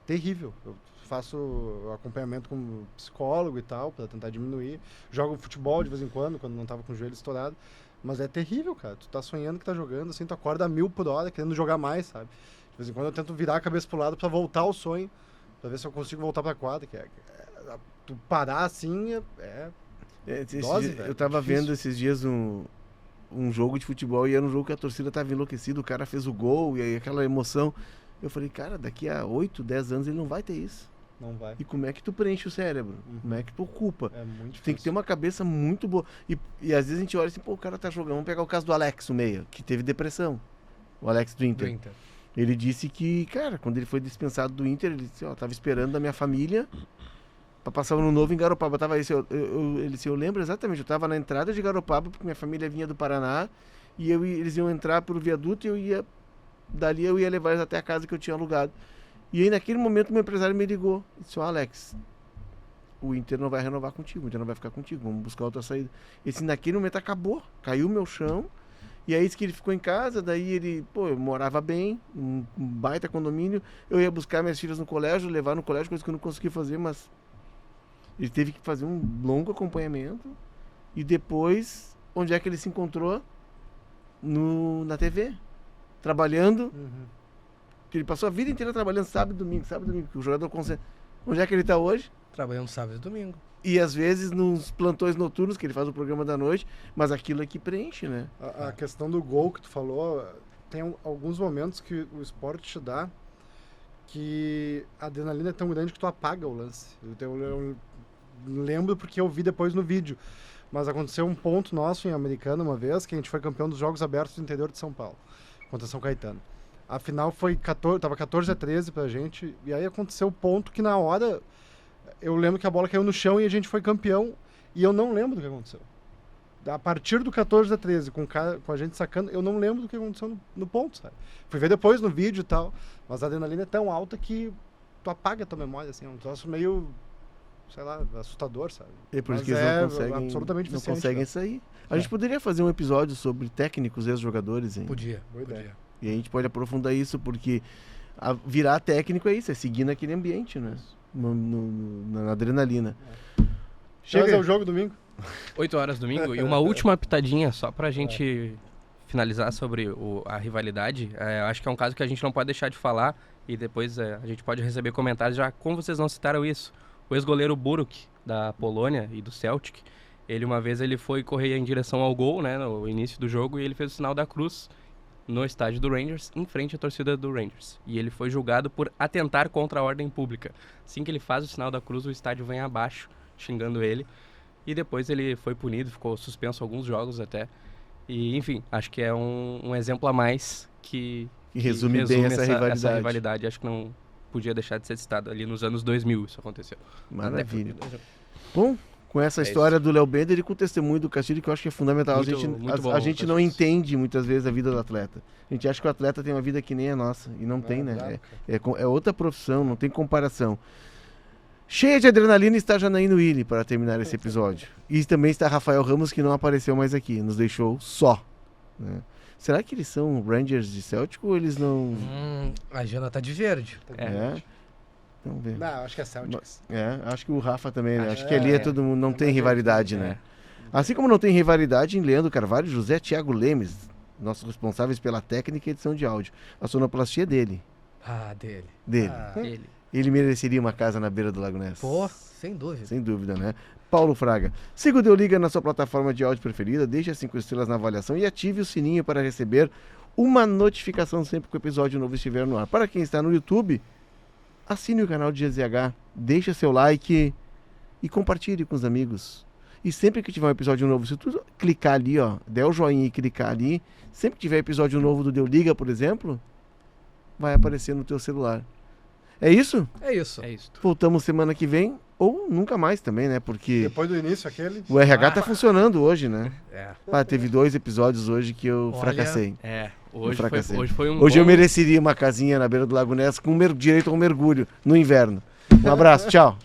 Terrível. Eu faço acompanhamento com psicólogo e tal, para tentar diminuir. Jogo futebol de vez em quando não tava com o joelho estourado. Mas é terrível, cara. Tu tá sonhando que tá jogando, assim, tu acorda a 1000 por hora, querendo jogar mais, sabe? De vez em quando eu tento virar a cabeça pro lado pra voltar ao sonho, pra ver se eu consigo voltar pra quadra, tu parar assim dose, velho. Eu tava difícil. vendo esses dias um jogo de futebol e era um jogo que a torcida tava enlouquecida, o cara fez o gol e aí aquela emoção. Eu falei, cara, daqui a 8, 10 anos ele não vai ter isso. Não vai. E como é que tu preenche o cérebro? Como é que tu ocupa? É muito Tu tem que ter uma cabeça muito boa. E às vezes a gente olha assim, pô, o cara tá jogando. Vamos pegar o caso do Alex, o meia, que teve depressão. O Alex do Inter. Ele disse que, cara, quando ele foi dispensado do Inter, ele disse, ó, tava esperando a minha família pra passar o ano novo em Garopaba. Ele disse, eu lembro exatamente, eu tava na entrada de Garopaba, porque minha família vinha do Paraná, e eles iam entrar pelo viaduto e dali eu ia levar eles até a casa que eu tinha alugado. E aí, naquele momento, meu empresário me ligou. E disse, Alex, o Inter não vai renovar contigo, o Inter não vai ficar contigo, vamos buscar outra saída. E assim, naquele momento acabou, caiu o meu chão. E aí, que ele ficou em casa, daí ele, eu morava bem, um baita condomínio. Eu ia buscar minhas filhas no colégio, levar no colégio, coisa que eu não consegui fazer, mas ele teve que fazer um longo acompanhamento. E depois, onde é que ele se encontrou? Na TV, trabalhando. Ele passou a vida inteira trabalhando sábado e domingo, que o jogador consegue. Onde é que ele está hoje? Trabalhando sábado e domingo. E às vezes nos plantões noturnos, que ele faz o programa da noite, mas aquilo é que preenche, né? A questão do gol que tu falou, tem alguns momentos que o esporte te dá que a adrenalina é tão grande que tu apaga o lance. Eu lembro porque eu vi depois no vídeo, mas aconteceu um ponto nosso em Americana uma vez, que a gente foi campeão dos Jogos Abertos do interior de São Paulo, contra São Caetano. A final foi 14-13 pra gente, e aí aconteceu o ponto que na hora eu lembro que a bola caiu no chão e a gente foi campeão, e eu não lembro do que aconteceu. A partir do 14-13, com a gente sacando, eu não lembro do que aconteceu no ponto, sabe? Fui ver depois no vídeo e tal, mas a adrenalina é tão alta que tu apaga a tua memória, assim, é um troço meio, sei lá, assustador, sabe? É por isso Mas que eles absolutamente não viciante, conseguem né? sair. A gente poderia fazer um episódio sobre técnicos e ex-jogadores, hein? Podia. E a gente pode aprofundar isso, porque virar técnico é isso, é seguir naquele ambiente, né? Na adrenalina. Chega o jogo domingo. 8 horas domingo. E uma última pitadinha só pra gente finalizar sobre a rivalidade. Acho que é um caso que a gente não pode deixar de falar e depois a gente pode receber comentários já como vocês não citaram isso. O ex-goleiro Buruk, da Polônia e do Celtic, uma vez ele foi correr em direção ao gol, né, no início do jogo, e ele fez o sinal da cruz no estádio do Rangers, em frente à torcida do Rangers. E ele foi julgado por atentar contra a ordem pública. Assim que ele faz o sinal da cruz, o estádio vem abaixo, xingando ele. E depois ele foi punido, ficou suspenso alguns jogos até. E, enfim, acho que é um exemplo a mais que resume bem essa rivalidade. Acho que não podia deixar de ser citado. Ali nos anos 2000 isso aconteceu. Maravilha. Bom, com essa história do Léo Bender e com o testemunho do Castilho, que eu acho que é fundamental. A gente não entende muitas vezes a vida do atleta. A gente acha que o atleta tem uma vida que nem a nossa. E não tem, né? É outra profissão, não tem comparação. Cheia de adrenalina está Janaína Willi para terminar esse episódio. E também está Rafael Ramos, que não apareceu mais aqui. Nos deixou só. Né? Será que eles são Rangers de Celtic ou eles não... A Jana tá de verde. Vamos ver. Não, acho que é Celtics. Acho que o Rafa também, né? Acho que ali todo mundo não tem rivalidade, né? Assim como não tem rivalidade em Leandro Carvalho e José Thiago Lemes, nossos responsáveis pela técnica e edição de áudio. A sonoplastia é dele. Dele. Ele mereceria uma casa na beira do Lago Ness. Pô, sem dúvida. Sem dúvida, né? Paulo Fraga. Siga o Deu Liga na sua plataforma de áudio preferida, deixe as 5 estrelas na avaliação e ative o sininho para receber uma notificação sempre que o episódio novo estiver no ar. Para quem está no YouTube, assine o canal de GZH, deixa seu like e compartilhe com os amigos. E sempre que tiver um episódio novo, se tu clicar ali, der o joinha e clicar ali, sempre que tiver episódio novo do Deu Liga, por exemplo, vai aparecer no teu celular. É isso? É isso. Voltamos semana que vem, ou nunca mais também, né? Porque depois do início, aquele... o RH tá funcionando hoje, né? Teve 2 episódios hoje que eu fracassei. Hoje eu mereceria uma casinha na beira do Lago Ness com direito a um mergulho no inverno. Um abraço, tchau.